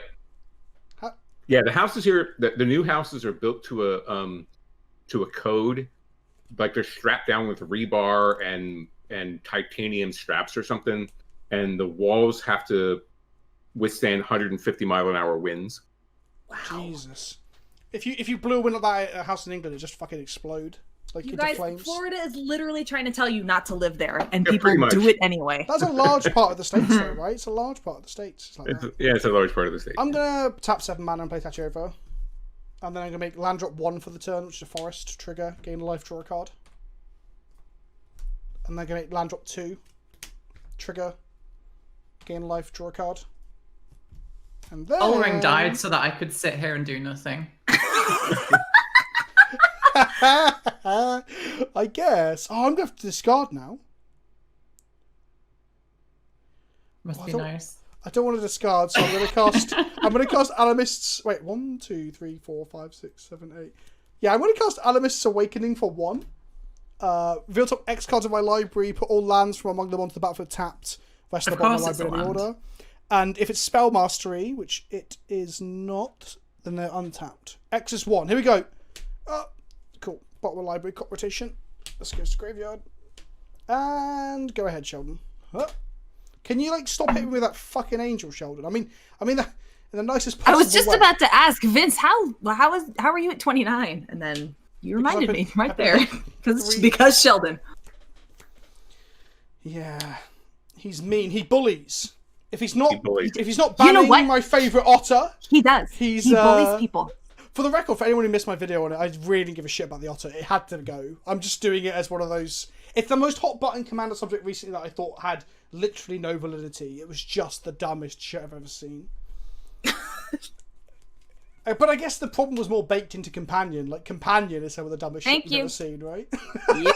How? Yeah, the houses here, the new houses are built to a code, like they're strapped down with rebar and titanium straps or something, and the walls have to withstand 150-mile-an-hour winds. Wow. Jesus. If you blew a window at that house in England, it just fucking explode. Like You into guys, flames. Florida is literally trying to tell you not to live there, and Yeah, people pretty much. do it anyway. That's a large part of the states, though, right? It's a large part of the states. It's like that. It's a large part of the state. I'm gonna tap 7 mana and play Tatyova. And then I'm gonna make land drop 1 for the turn, which is a forest trigger, gain a life, draw a card. And then I'm gonna make land drop 2, trigger, gain a life, draw a card. And then Olring died so that I could sit here and do nothing. I guess. Oh, I'm gonna have to discard now. Must Oh, be nice. I don't want to discard, so I'm gonna cast. I'm gonna cast Alarmist's. Wait, 1, 2, 3, 4, 5, 6, 7, 8. Yeah, I'm gonna cast Alarmist's Awakening for 1. Reveal top X cards of my library. Put all lands from among them onto the battlefield tapped. Rest of the bottom of my library in order. And if it's Spell Mastery, which it is not, then they're untapped. X is 1. Here we go. Cool. Bottom of the library, cop rotation. Let's go to graveyard. And go ahead, Sheldon. Huh? Can you like stop hitting me with that fucking angel, Sheldon? I mean, in the nicest I possible was just way. about to ask Vince, how are you at 29? And then you reminded me right there because Sheldon. Yeah, he's mean. He bullies. If he's not banning You know what? my favorite otter, He does. He bullies people. For the record, for anyone who missed my video on it, I really didn't give a shit about the otter. It had to go. I'm just doing it as one of those. It's the most hot button commander subject recently that I thought had literally no validity. It was just the dumbest shit I've ever seen. But I guess the problem was more baked into Companion. Like, Companion is some of the dumbest shit we've ever seen, right? Yep.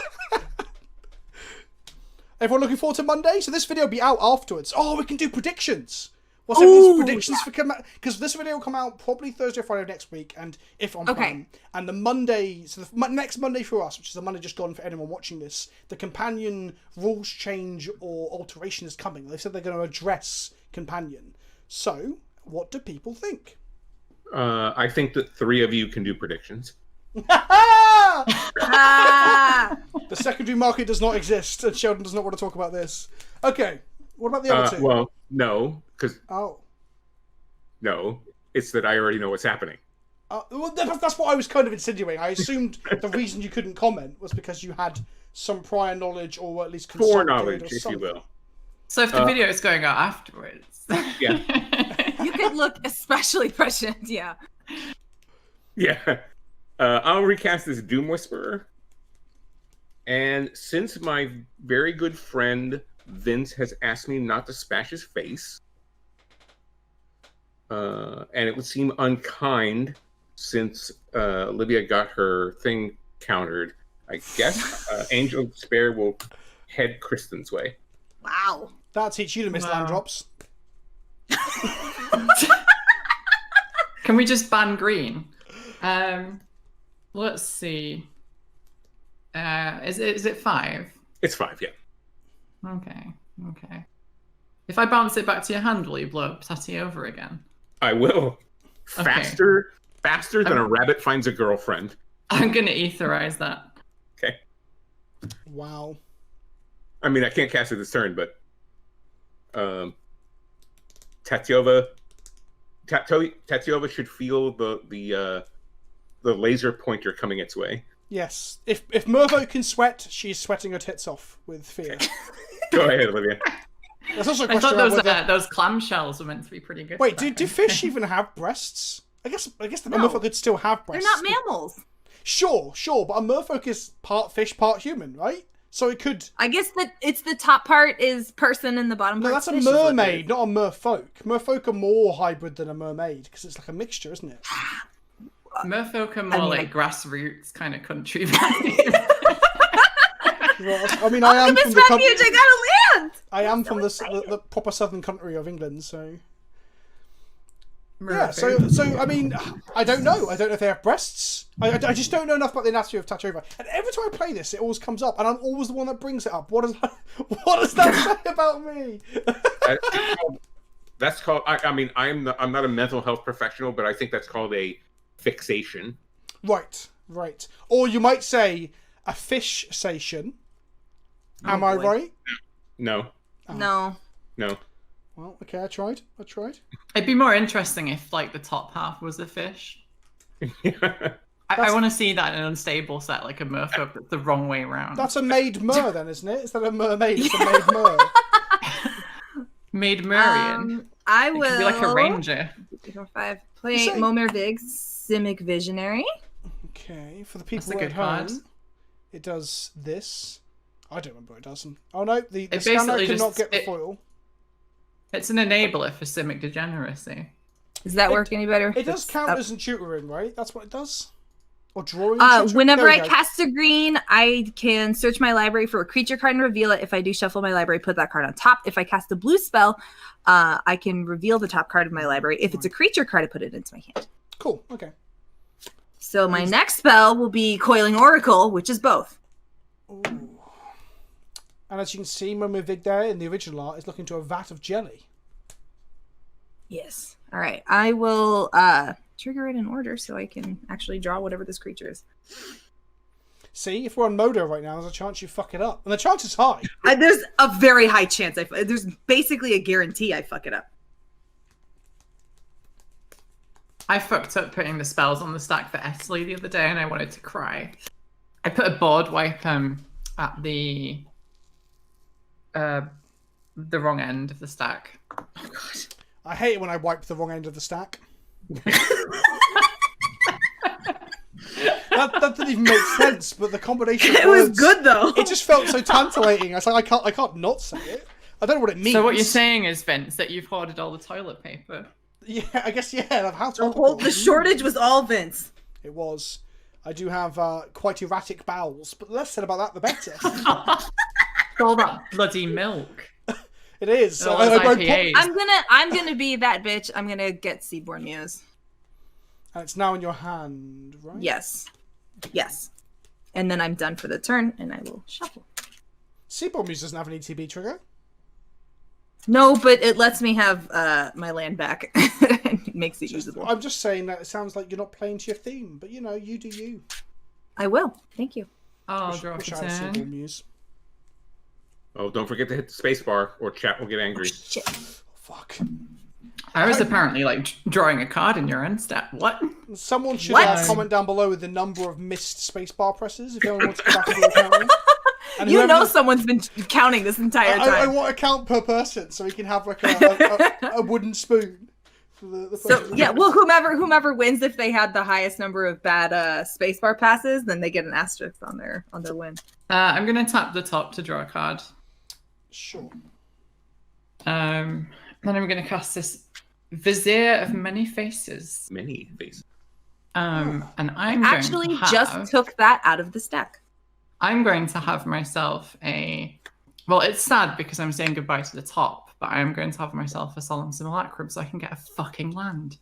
Everyone looking forward to Monday? So this video will be out afterwards. Oh, we can do predictions. What's everyone's predictions for because this video will come out probably Thursday or Friday of next week, and if on plan. And the Monday, so the next Monday for us, which is the Monday just gone for anyone watching this, the Companion rules change or alteration is coming. They said they're going to address Companion. So, what do people think? I think that 3 of you can do predictions. The secondary market does not exist, and Sheldon does not want to talk about this. Okay, what about the other 2? Well, no, because no, it's that I already know what's happening. Well, that's what I was kind of insinuating. I assumed the reason you couldn't comment was because you had some prior knowledge, or at least foreknowledge, if you will. So if the video is going out afterwards, yeah, you could look especially prescient. Yeah. Yeah. I'll recast as Doom Whisperer. And since my very good friend Vince has asked me not to smash his face, and it would seem unkind since Olivia got her thing countered, I guess Angel Despair will head Kristen's way. Wow. That'll teach you to miss land drops. Can we just ban green? Let's see. Is it 5? It's 5, yeah. Okay. If I bounce it back to your hand, will you blow up Tatyova again? I will. Okay. Faster than a rabbit finds a girlfriend. I'm gonna etherize that. Okay. Wow. I mean, I can't cast it this turn, but Tatyova should feel the laser pointer coming its way. Yes. If Mervo can sweat, she's sweating her tits off with fear. Go ahead, Olivia. There's also a I question thought those clamshells were meant to be pretty good. Wait, do fish even have breasts? I guess the merfolk could still have breasts. They're not mammals. Sure, but a merfolk is part fish, part human, right? So it could. I guess that it's the top part is person and the bottom part. No, that's a fish, mermaid, not a merfolk. Merfolk are more hybrid than a mermaid because it's like a mixture, isn't it? Merfolk are more like grassroots kind of country. Well, I mean, I am from the country. I gotta land. I am from the proper southern country of England, so. Yeah, so I mean, I don't know. I don't know if they have breasts. I just don't know enough about the anatomy of Tatyova. And every time I play this, it always comes up, and I'm always the one that brings it up. What does that say about me? That's called. I mean, I'm not a mental health professional, but I think that's called a fixation. Right. Or you might say a fishsation. Am I right? No. No. Well, okay, I tried. It'd be more interesting if, like, the top half was a fish. I want to see that in an unstable set, like a merfolk that's the wrong way around. That's a maid mer, then, isn't it? Instead of a mermaid, it's a maid mer. Maid Merian. I It will could be like a ranger. 5. Play Momer Vig's Simic Visionary. Okay, for the people That's a at good home, card. it does this. I don't remember what it does. Oh no, the It scanner basically cannot just- get the foil. It's an enabler for Simic degeneracy. Does that work any better? It does count as tutoring, right? That's what it does? Or drawing? Whenever There we I go. cast a green, I can search my library for a creature card and reveal it. If I do shuffle my library, put that card on top. If I cast a blue spell, I can reveal the top card of my library. If it's a creature card, I put it into my hand. Cool, okay. So my next spell will be Coiling Oracle, which is both. Ooh. And as you can see, Momo Vig there in the original art is looking to a vat of jelly. Yes. All right. I will trigger it in order so I can actually draw whatever this creature is. See, if we're on Modo right now, there's a chance you fuck it up. And the chance is high. There's a very high chance. There's basically a guarantee I fuck it up. I fucked up putting the spells on the stack for Esley the other day, and I wanted to cry. I put a board wipe at the wrong end of the stack. Oh god! I hate it when I wipe the wrong end of the stack. That didn't even make sense, but the combination of It was words, good though. it just felt so tantalating. I was like, I can't not say it. I don't know what it means. So what you're saying is, Vince, that you've hoarded all the toilet paper. Yeah, I guess, yeah. How The shortage was all Vince. It was. I do have quite erratic bowels, but the less said about that, the better. All that bloody milk. It is. All those IPAs. I'm gonna be that bitch. I'm gonna get Seaborn Muse. And it's now in your hand, right? Yes. And then I'm done for the turn, and I will shuffle. Seaborn Muse doesn't have an ETB trigger. No, but it lets me have my land back. It makes it usable. I'm just saying that it sounds like you're not playing to your theme, but you know, you do you. I will. Thank you. Oh, draw Wish for I had Seaborn turn. Muse. Oh, don't forget to hit the spacebar, or chat will get angry. Shit. Fuck. I was apparently like drawing a card in your end step. What? Someone should What? comment down below with the number of missed spacebar presses if anyone wants to go back and do counting. And You whoever- know someone's been counting this entire I time. want a count per person so we can have like a wooden spoon for the So person. yeah, well, whomever wins, if they had the highest number of bad spacebar passes, then they get an asterisk on their win. I'm gonna tap the top to draw a card. Sure. Then I'm gonna cast this Vizier of Many Faces. Many faces. And I'm Actually, going to just have, took that out of the stack. I'm going to have myself a. Well, it's sad because I'm saying goodbye to the top, but I am going to have myself a Solemn Simulacrum so I can get a fucking land.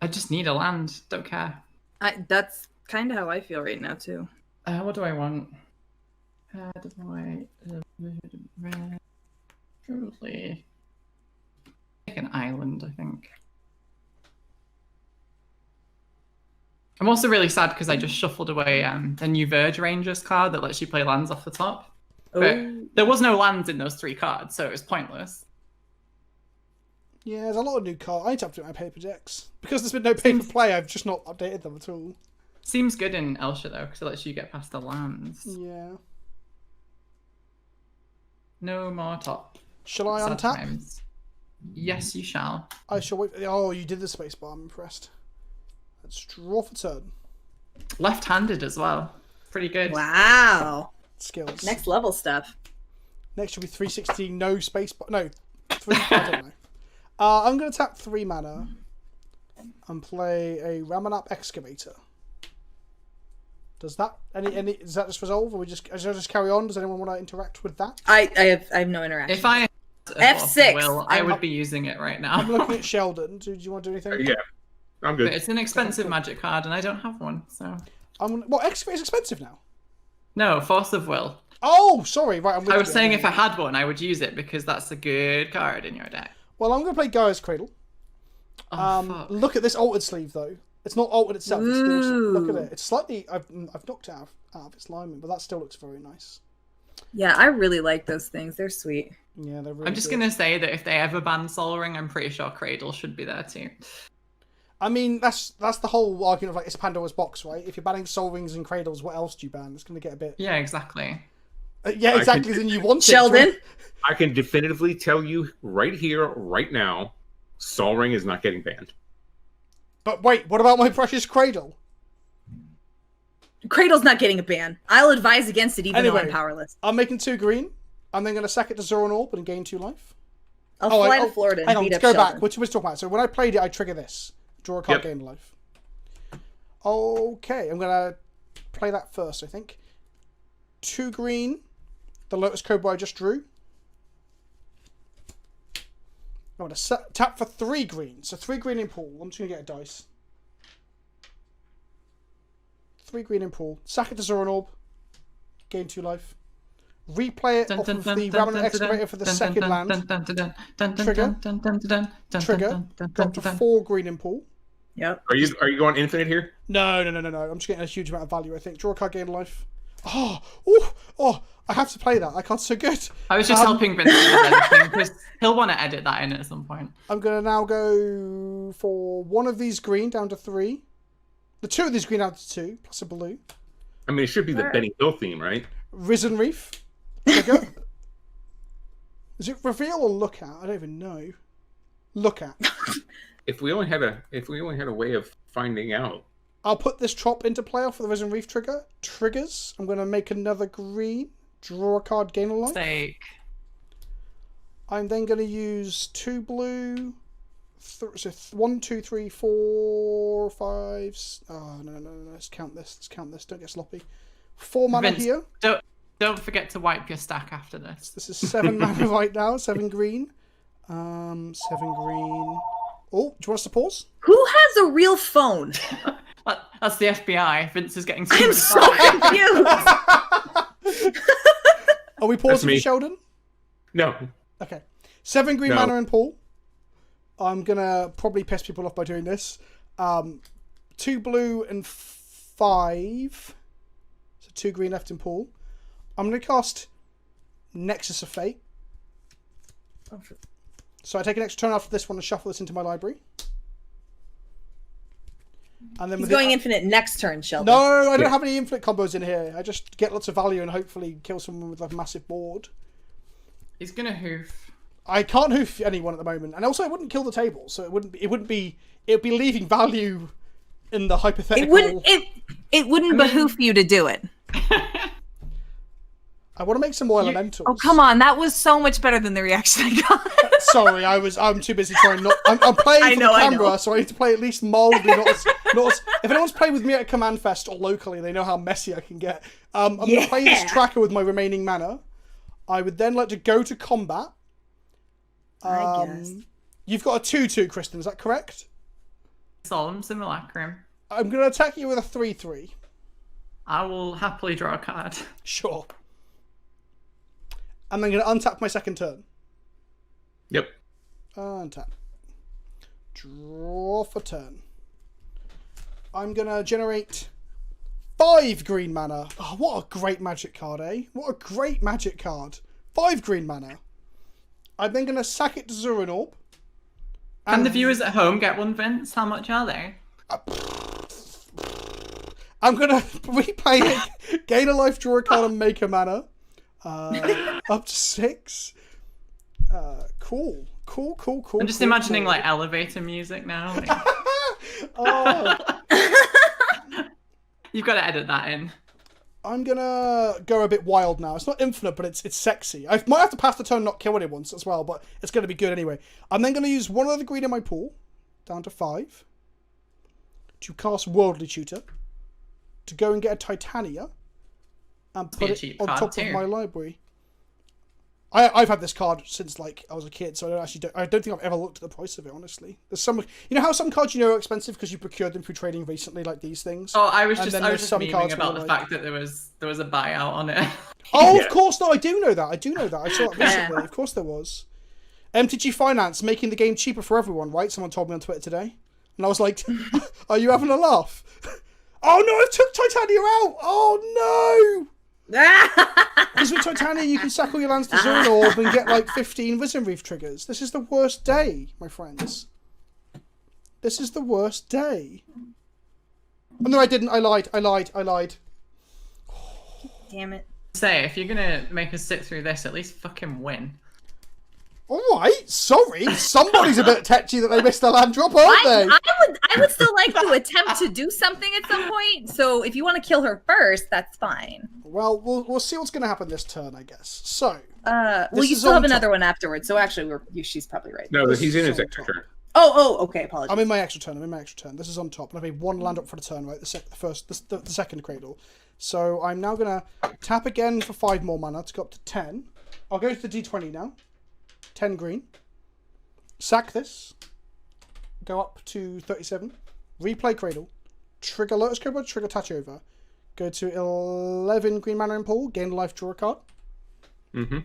I just need a land. Don't care. That's kind of how I feel right now too. What do I want? Red, white, red. Probably like an island, I think. I'm also really sad because I just shuffled away the new Verge Rangers card that lets you play lands off the top. But there was no lands in those 3 cards, so it was pointless. Yeah, there's a lot of new cards. I need to update my paper decks. Because there's been no paper play, I've just not updated them at all. Seems good in Elsha though, because it lets you get past the lands. Yeah. No more top. Shall I Sad untap? times. Yes, you shall. I shall wait. Oh, you did the spacebar. I'm impressed. Let's draw for turn. Left-handed as well. Pretty good. Wow. Skills. Next level stuff. Next will be 360, no spacebar. No, 3. I don't know. I'm going to tap 3 mana and play a Ramanap Excavator. Does that does that just resolve, or should I just carry on? Does anyone want to interact with that? I have no interaction. If I had a F6, will, I would be using it right now. I'm looking at Sheldon. Do you want to do anything? Yeah, I'm But good. it's an expensive magic card, and I don't have one, so... Excavator's expensive now. No, Force of Will. Oh, sorry. Right, I'm with I was you. saying if I had one, I would use it, because that's a good card in your deck. Well, I'm going to play Gaia's Cradle. Oh, fuck. Look at this altered sleeve, though. It's not altered itself. It's Ooh. look at it. It's slightly. I've knocked it out of its alignment, but that still looks very nice. Yeah, I really like those things. They're sweet. Yeah, they're really I'm just good. going to say that if they ever ban Sol Ring, I'm pretty sure Cradle should be there too. I mean, that's the whole argument of like it's Pandora's box, right? If you're banning soul rings and cradles, what else do you ban? It's going to get a bit. Yeah, exactly. Yeah, exactly. Then you want it, Sheldon? right? I can definitively tell you right here, right now, Sol Ring is not getting banned. But wait, what about my precious cradle? Cradle's not getting a ban. I'll advise against it, even though Anyway. I'm powerless. I'm making 2 green. I'm then going to sack it to Zoran Orb and gain 2 life. I'll fly to Florida and hang on, beat let's up go back. Sheldon. Which was talking about. So when I played it, I trigger this. Draw a card, Yep. gain life. Okay, I'm going to play that first, I think. 2 green. The Lotus Cobra I just drew. I'm going to tap for 3 green. So 3 green in pool. I'm just going to get a dice. 3 green in pool. Sack it to Zoran Orb. Gain 2 life. Replay it off of the Ramanap Excavator for the second land. Trigger. Drop to 4 green in pool. Yep. Are you going infinite here? No. I'm just getting a huge amount of value, I think. Draw a card, gain life. Oh, I have to play that. That card's so good. I was just helping Vince with editing because he'll want to edit that in at some point. I'm going to now go for one of these green down to 3. The 2 of these green down to 2, plus a blue. I mean, it should be the Benny Hill theme, right? Risen Reef. Trigger. Is it reveal or look at? I don't even know. Look at. If we only had a way of finding out. I'll put this trop into play for the Risen Reef trigger. Triggers. I'm going to make another green. Draw a card, gain a life. Sake. I'm then going to use 2 blue. So 1, 2, 3, 4, 5. Oh, no. Let's count this. Don't get sloppy. 4 mana Vince, here. Don't forget to wipe your stack after this. This is 7 mana right now. 7 green. 7 green. Oh, do you want us to pause? Who has a real phone? That's the FBI. Vince is getting I'm so confused. Are we pausing for Sheldon? No. Okay. 7 green mana in pool. I'm going to probably piss people off by doing this. 2 blue and 5. So 2 green left in pool. I'm going to cast Nexus of Fate. So I take an extra turn after this one and shuffle this into my library. And then He's going infinite next turn, Sheldon. No, I don't have any infinite combos in here. I just get lots of value and hopefully kill someone with a massive board. He's gonna hoof. I can't hoof anyone at the moment, and also I wouldn't kill the table, so it would be leaving value in the hypothetical. It wouldn't behoove you to do it. I want to make some more elementals. Oh, come on. That was so much better than the reaction I got. Sorry, I'm too busy trying not... I'm playing for the camera, so I need to play at least mildly, not as... If anyone's played with me at Command Fest or locally, they know how messy I can get. I'm going to play this tracker with my remaining mana. I would then like to go to combat. I guess. You've got a 2/2, Kristen, is that correct? Solemn Simulacrum. I'm going to attack you with a 3/3. I will happily draw a card. Sure. And then going to untap my second turn. Yep. Untap. Draw for turn. I'm going to generate 5 green mana. Oh, what a great magic card, eh? What a great magic card. 5 green mana. I'm then going to sack it to Zuran Orb. Can the viewers at home get one, Vince? How much are they? I'm going to replay it, gain a life, draw a card, and make a mana. Up to 6. Cool. I'm just imagining like elevator music now. Like... Oh. You've got to edit that in. I'm gonna go a bit wild now. It's not infinite, but it's sexy. I might have to pass the turn, not kill anyone as well, but it's gonna be good anyway. I'm then gonna use one of the green in my pool, down to 5, to cast Worldly Tutor, to go and get a Titania, and put it on top of my library. I've had this card since like I was a kid, so I don't think I've ever looked at the price of it. Honestly, there's some, you know how some cards are expensive because you procured them through trading recently, like these things. Oh, I was just memeing about the fact that there was a buyout on it. Oh, of course, no, I do know that. I saw it recently. Of course, there was. MTG Finance making the game cheaper for everyone, right? Someone told me on Twitter today, and I was like, "Are you having a laugh?" Oh no, I took Titania out. Oh no. Because with Titania, you can sack all your lands to Zuran Orb and get like 15 Risen Reef triggers. This is the worst day, my friends. This is the worst day. Oh, no, I didn't. I lied. Damn it. Say, if you're gonna make us sit through this, at least fucking win. Alright, sorry. Somebody's a bit tetchy that they missed the land drop, aren't they? I would still like to attempt to do something at some point. So if you want to kill her first, that's fine. Well, we'll see what's going to happen this turn, I guess. So, well, you still have another one afterwards. So actually, she's probably right. No, he's in his extra turn. Oh, okay. Apologies. I'm in my extra turn. This is on top, and I've made 1 land up for the turn, right? The second cradle. So I'm now going to tap again for 5 more mana to go up to 10. I'll go to the D20 now. 10 green. Sack this. Go up to 37. Replay Cradle. Trigger Lotus Cobra, trigger Tatyova. Go to 11 green mana in pool. Gain life, draw a card. Mm-hmm.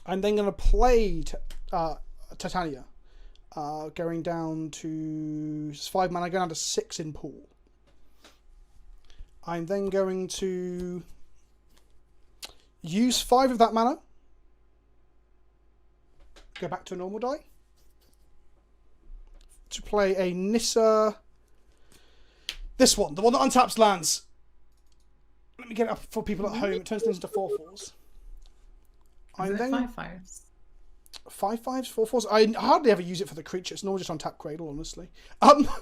I'm then going to play Titania. Going down to 5 mana, going down to 6 in pool. I'm then going to use 5 of that mana. Go back to a normal die. To play a Nissa. This one, the one that untaps lands. Let me get it up for people at home. It turns things into 4/4s. Is it 5/5s? 5/5s, 4/4s. I hardly ever use it for the creature. It's normally just on tap cradle, honestly.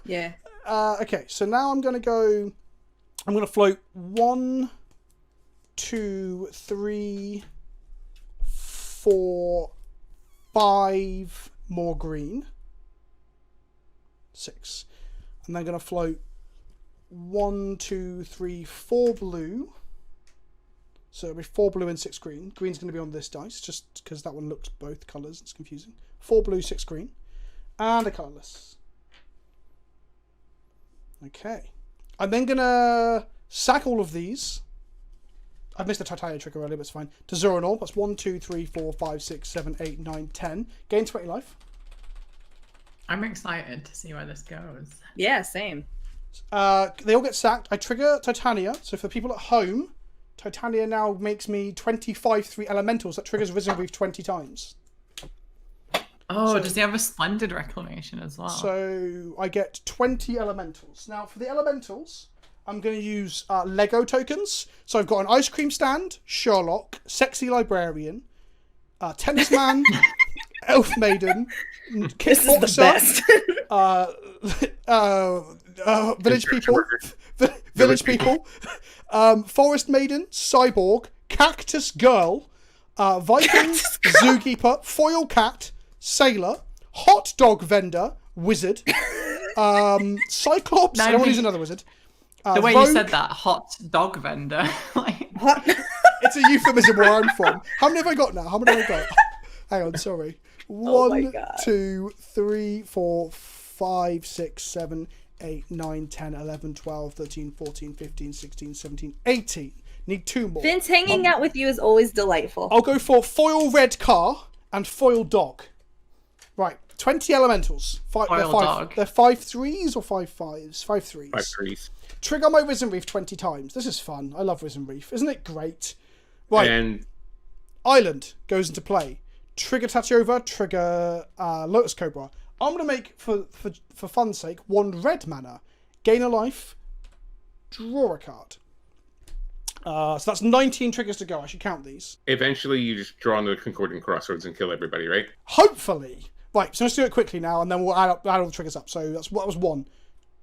Yeah. Okay, so now I'm going to float 1, 2, 3, 4, 5 more green. 6. And then going to float 1, 2, 3, 4 blue. So it'll be 4 blue and 6 green. Green's going to be on this dice, just because that one looks both colours. It's confusing. 4 blue, 6 green. And a colourless. Okay. I'm then going to sack all of these. I've missed the Tatyova trigger earlier, but it's fine. To 0 and all. That's 1, 2, 3, 4, 5, 6, 7, 8, 9, 10. Gain 20 life. I'm excited to see where this goes. Yeah, same. They all get sacked. I trigger Titania. So for people at home, Titania now makes me 25/3 elementals. That triggers Risen Reef 20 times. Oh, So- does he have a splendid reclamation as well? So I get 20 elementals. Now for the elementals, I'm going to use Lego tokens. So I've got an ice cream stand, Sherlock, sexy librarian, tennis man, elf maiden, This is the kickboxer, best. village people, village people, forest maiden, cyborg, cactus girl, Viking, zookeeper, foil cat, sailor, hot dog vendor, wizard, Cyclops. I don't want to use another wizard. the way Rogue. you said that, hot dog vendor. Like, What? It's a euphemism where I'm from. How many have I got now? How many have I got? Hang on, sorry. Oh my 1, God. 2, 3, 4, 5, 6, 7, 8, 9, 10, 11, 12, 13, 14, 15, 16, 17, 18. Need 2 more. Vince hanging out with you is always delightful. I'll go for foil red car and foil dog. Right, 20 elementals. Foil dog. They're 5/3s or 5/5s? 5/3s. 5/3s. Trigger my Risen Reef 20 times. This is fun. I love Risen Reef. Isn't it great? Right. And Island goes into play. Trigger Tatyova, trigger Lotus Cobra. I'm going to make, for fun's sake, 1 red mana. Gain a life. Draw a card. So that's 19 triggers to go. I should count these. eventually you just draw on the Concordant Crossroads and kill everybody, right? Hopefully. Right, so let's do it quickly now, and then we'll add all the triggers up. So that was 1.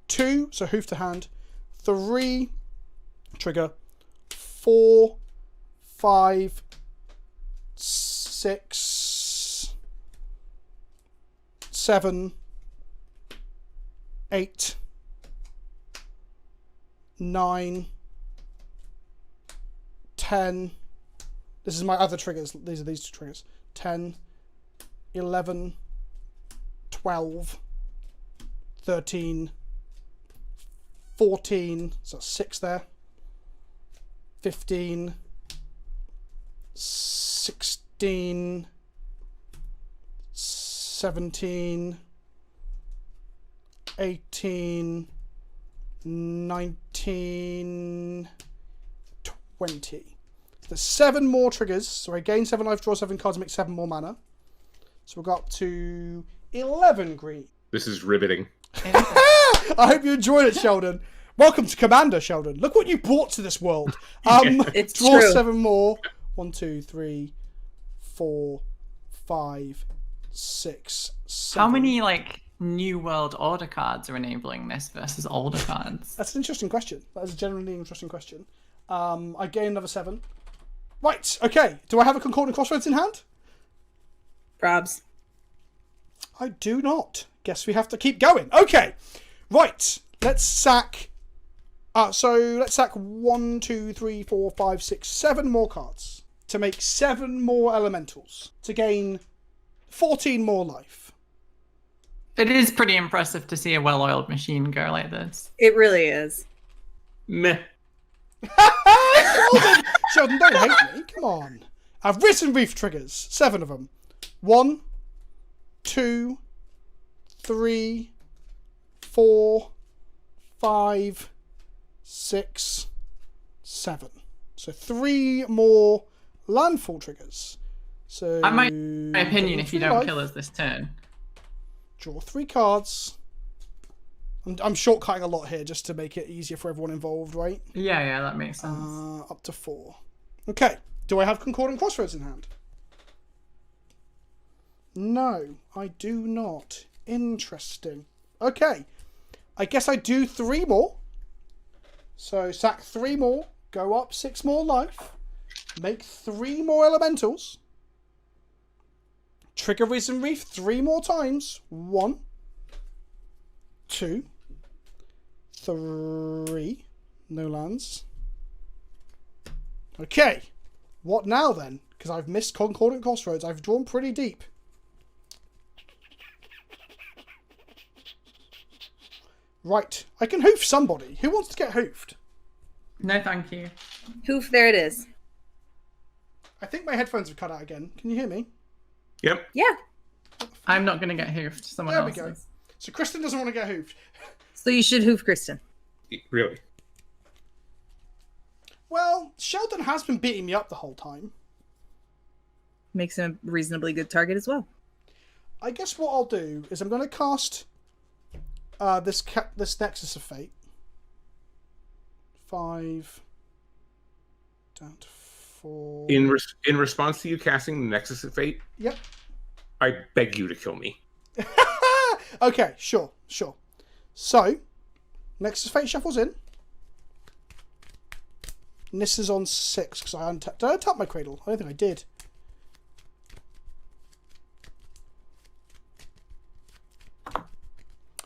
2, so hoof to hand. 3, trigger. 4, 5, 6, 7, 8, 9, 10. This is my other triggers. These are these 2 triggers. 10, 11, 12, 13, 14. So that's 6 there. 15, 16, 17, 18, 19, 20. There's 7 more triggers. So I gain 7 life, draw 7 cards, and make 7 more mana. So we'll go up to 11 green. This is riveting. I hope you enjoyed it, Sheldon. Welcome to Commander, Sheldon. Look what you brought to this world. It's draw true. 7 more. 1, 2, 3, 4, 5, 6, 7. how many like New World Order cards are enabling this versus older cards? That's an interesting question. That is a genuinely interesting question. I gain another 7. Right, okay. Do I have a Concordant Crossroads in hand? Probs. I do not. Guess we have to keep going. Okay. Right. Let's sack... so let's sack 1, 2, 3, 4, 5, 6, 7 more cards. To make 7 more elementals. To gain 14 more life. It is pretty impressive to see a well-oiled machine go like this. It really is. Meh. Sheldon, don't hate me. Come on. I've Risen Reef triggers. 7 of them. 1, 2, 3, 4, 5, 6, 7. So 3 more landfall triggers. So I might, in my opinion, if you don't kill us this turn. Draw 3 cards. I'm shortcutting a lot here just to make it easier for everyone involved, right? Yeah, that makes sense. Up to 4. Okay. Do I have Concordant Crossroads in hand? No, I do not. Interesting. Okay. I guess I do 3 more. So sack 3 more, go up 6 more life, make 3 more elementals, trigger Risen Reef 3 more times. 1, 2, 3. No lands. Okay. What now then? Because I've missed Concordant Crossroads. I've drawn pretty deep. Right. I can hoof somebody. Who wants to get hoofed? No, thank you. Hoof, there it is. I think my headphones have cut out again. Can you hear me? Yep. Yeah. I'm not going to get hoofed. Someone There else we go. is. So Kristen doesn't want to get hoofed. So you should hoof Kristen. Really? Well, Sheldon has been beating me up the whole time. Makes him a reasonably good target as well. I guess what I'll do is I'm going to cast this Nexus of Fate. 5 down to 4. In response to you casting the Nexus of Fate, Yep. I beg you to kill me. Okay, sure. So, Nexus of Fate shuffles in. This is on 6 because I untapped. Did I untap my Cradle? I don't think I did.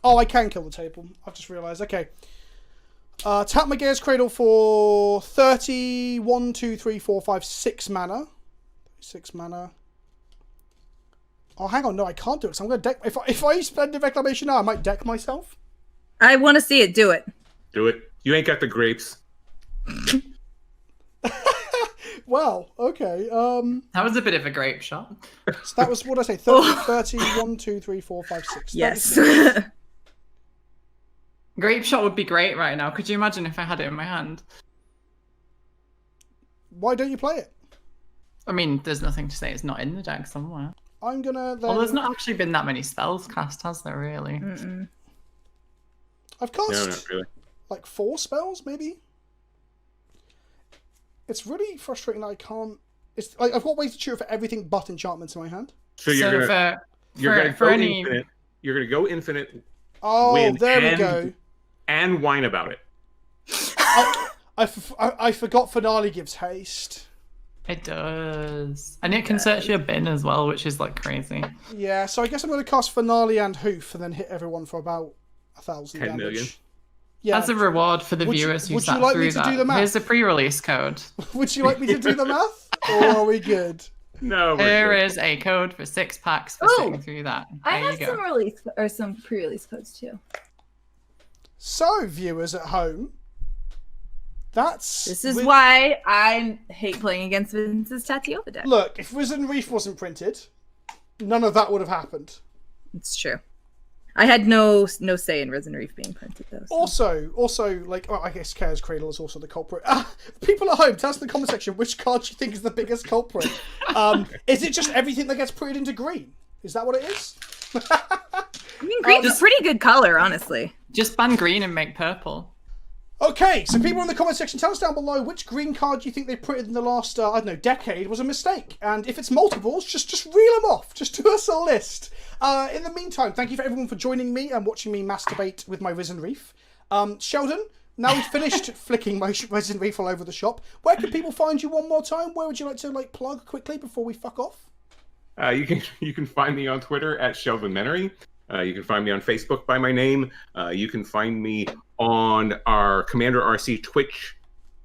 Oh, I can kill the table. I've just realised. Okay. Tap my Gear's Cradle for 30, 1, 2, 3, 4, 5, 6 mana. 6 mana. Oh, hang on. No, I can't do it. So I'm going to deck. If I spend a Reclamation now, I might deck myself. I want to see it. Do it. Do it. You ain't got the grapes. Well, okay. That was a bit of a grape shot. So that was, what did I say? 30, 1, 2, 3, 4, 5, 6. Yes. 36. Grape shot would be great right now. Could you imagine if I had it in my hand? Why don't you play it? I mean, there's nothing to say it's not in the deck somewhere. I'm going to then... Well, there's not actually been that many spells cast, has there, really? Mm-mm. I've cast No, not really. like 4 spells, maybe? It's really frustrating that I can't... It's like I've got ways to shoot for everything but enchantments in my hand. So you're gonna go infinite. You're gonna go infinite. Oh, win there we go. And whine about it. I forgot Finale gives haste. It does. And it can search your bin as well, which is like crazy. Yeah, so I guess I'm going to cast Finale and Hoof and then hit everyone for about 1,000 10 damage. million. Yeah. As a reward for the viewers who sat like through me to that, do the math? here's a pre-release code. Would you like me to do the math? Or are we good? No. There is a code for 6 packs for sitting through that. I There have you go. some release or some pre-release codes too. So, viewers at home, This is why I hate playing against Vince's Tatyova deck. Look, if Risen Reef wasn't printed, none of that would have happened. It's true. I had no say in Risen Reef being printed though. So. Also, like, well, I guess Chaos Cradle is also the culprit. People at home, tell us in the comment section which card you think is the biggest culprit. Is it just everything that gets printed into green? Is that what it is? I mean, green's a pretty good color, honestly. Just ban green and make purple. Okay, so people in the comment section, tell us down below which green card you think they printed in the last, I don't know, decade was a mistake. And if it's multiples, just reel them off. Just do us a list. In the meantime, thank you for everyone for joining me and watching me masturbate with my Risen Reef. Sheldon, now we've finished flicking my Risen Reef all over the shop, where can people find you one more time? Where would you like to plug quickly before we fuck off? You can find me on Twitter at Sheldon Menery. You can find me on Facebook by my name. You can find me on our Commander RC Twitch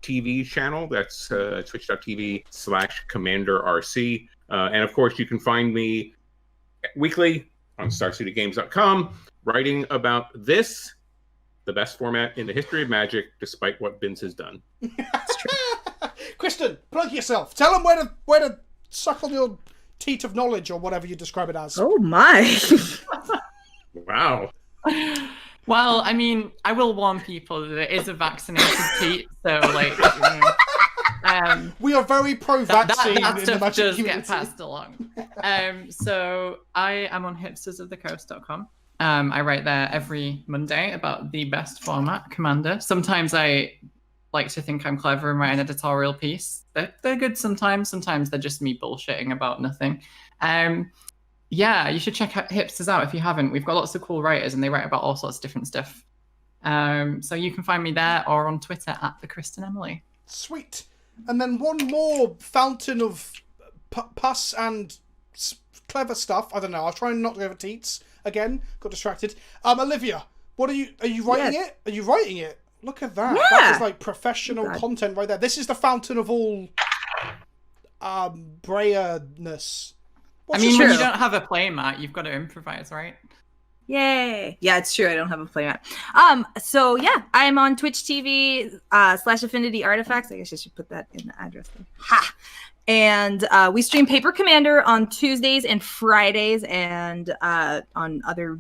TV channel. That's twitch.tv/CommanderRC. And of course, you can find me weekly on StarCityGames.com writing about this, the best format in the history of Magic, despite what Vince has done. That's true. Kristen, plug yourself. Tell them where to suck on your teat of knowledge or whatever you describe it as. Oh my. Wow. Well, I mean, I will warn people that it is a vaccinated teat, so We are very pro-vaccine that in the stuff Magic does community. get passed along. So I am on hipstersofthecoast.com. I write there every Monday about the best format, Commander. Sometimes I like to think I'm clever and write an editorial piece. They're good sometimes. Sometimes they're just me bullshitting about nothing. Yeah, you should check out Hipsters out if you haven't. We've got lots of cool writers and they write about all sorts of different stuff. So you can find me there or on Twitter at the Kristen Emily. Sweet. And then one more fountain of pus and clever stuff. I don't know. I'll try and not go over teats again. Got distracted. Olivia, what are you writing it? Are you writing it? Look at that. Yeah. That is like professional content right there. This is the fountain of all Breyer-ness. I mean, when you don't have a playmat, you've got to improvise, right? Yay. Yeah, it's true. I don't have a playmat. So yeah, I'm on Twitch TV /Affinity Artifacts. I guess I should put that in the address there. Ha! And we stream Paper Commander on Tuesdays and Fridays and on other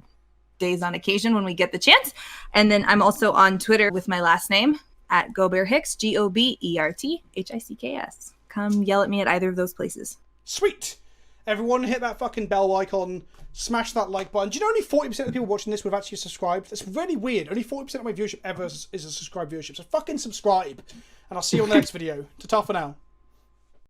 days on occasion when we get the chance. And then I'm also on Twitter with my last name at GoBearHicks, GOBERTHICKS. Come yell at me at either of those places. Sweet. Everyone hit that fucking bell icon, smash that like button. Do you know only 40% of the people watching this have actually subscribed? That's really weird. Only 40% of my viewership ever is a subscribed viewership. So fucking subscribe. And I'll see you on the next video. Ta-ta for now.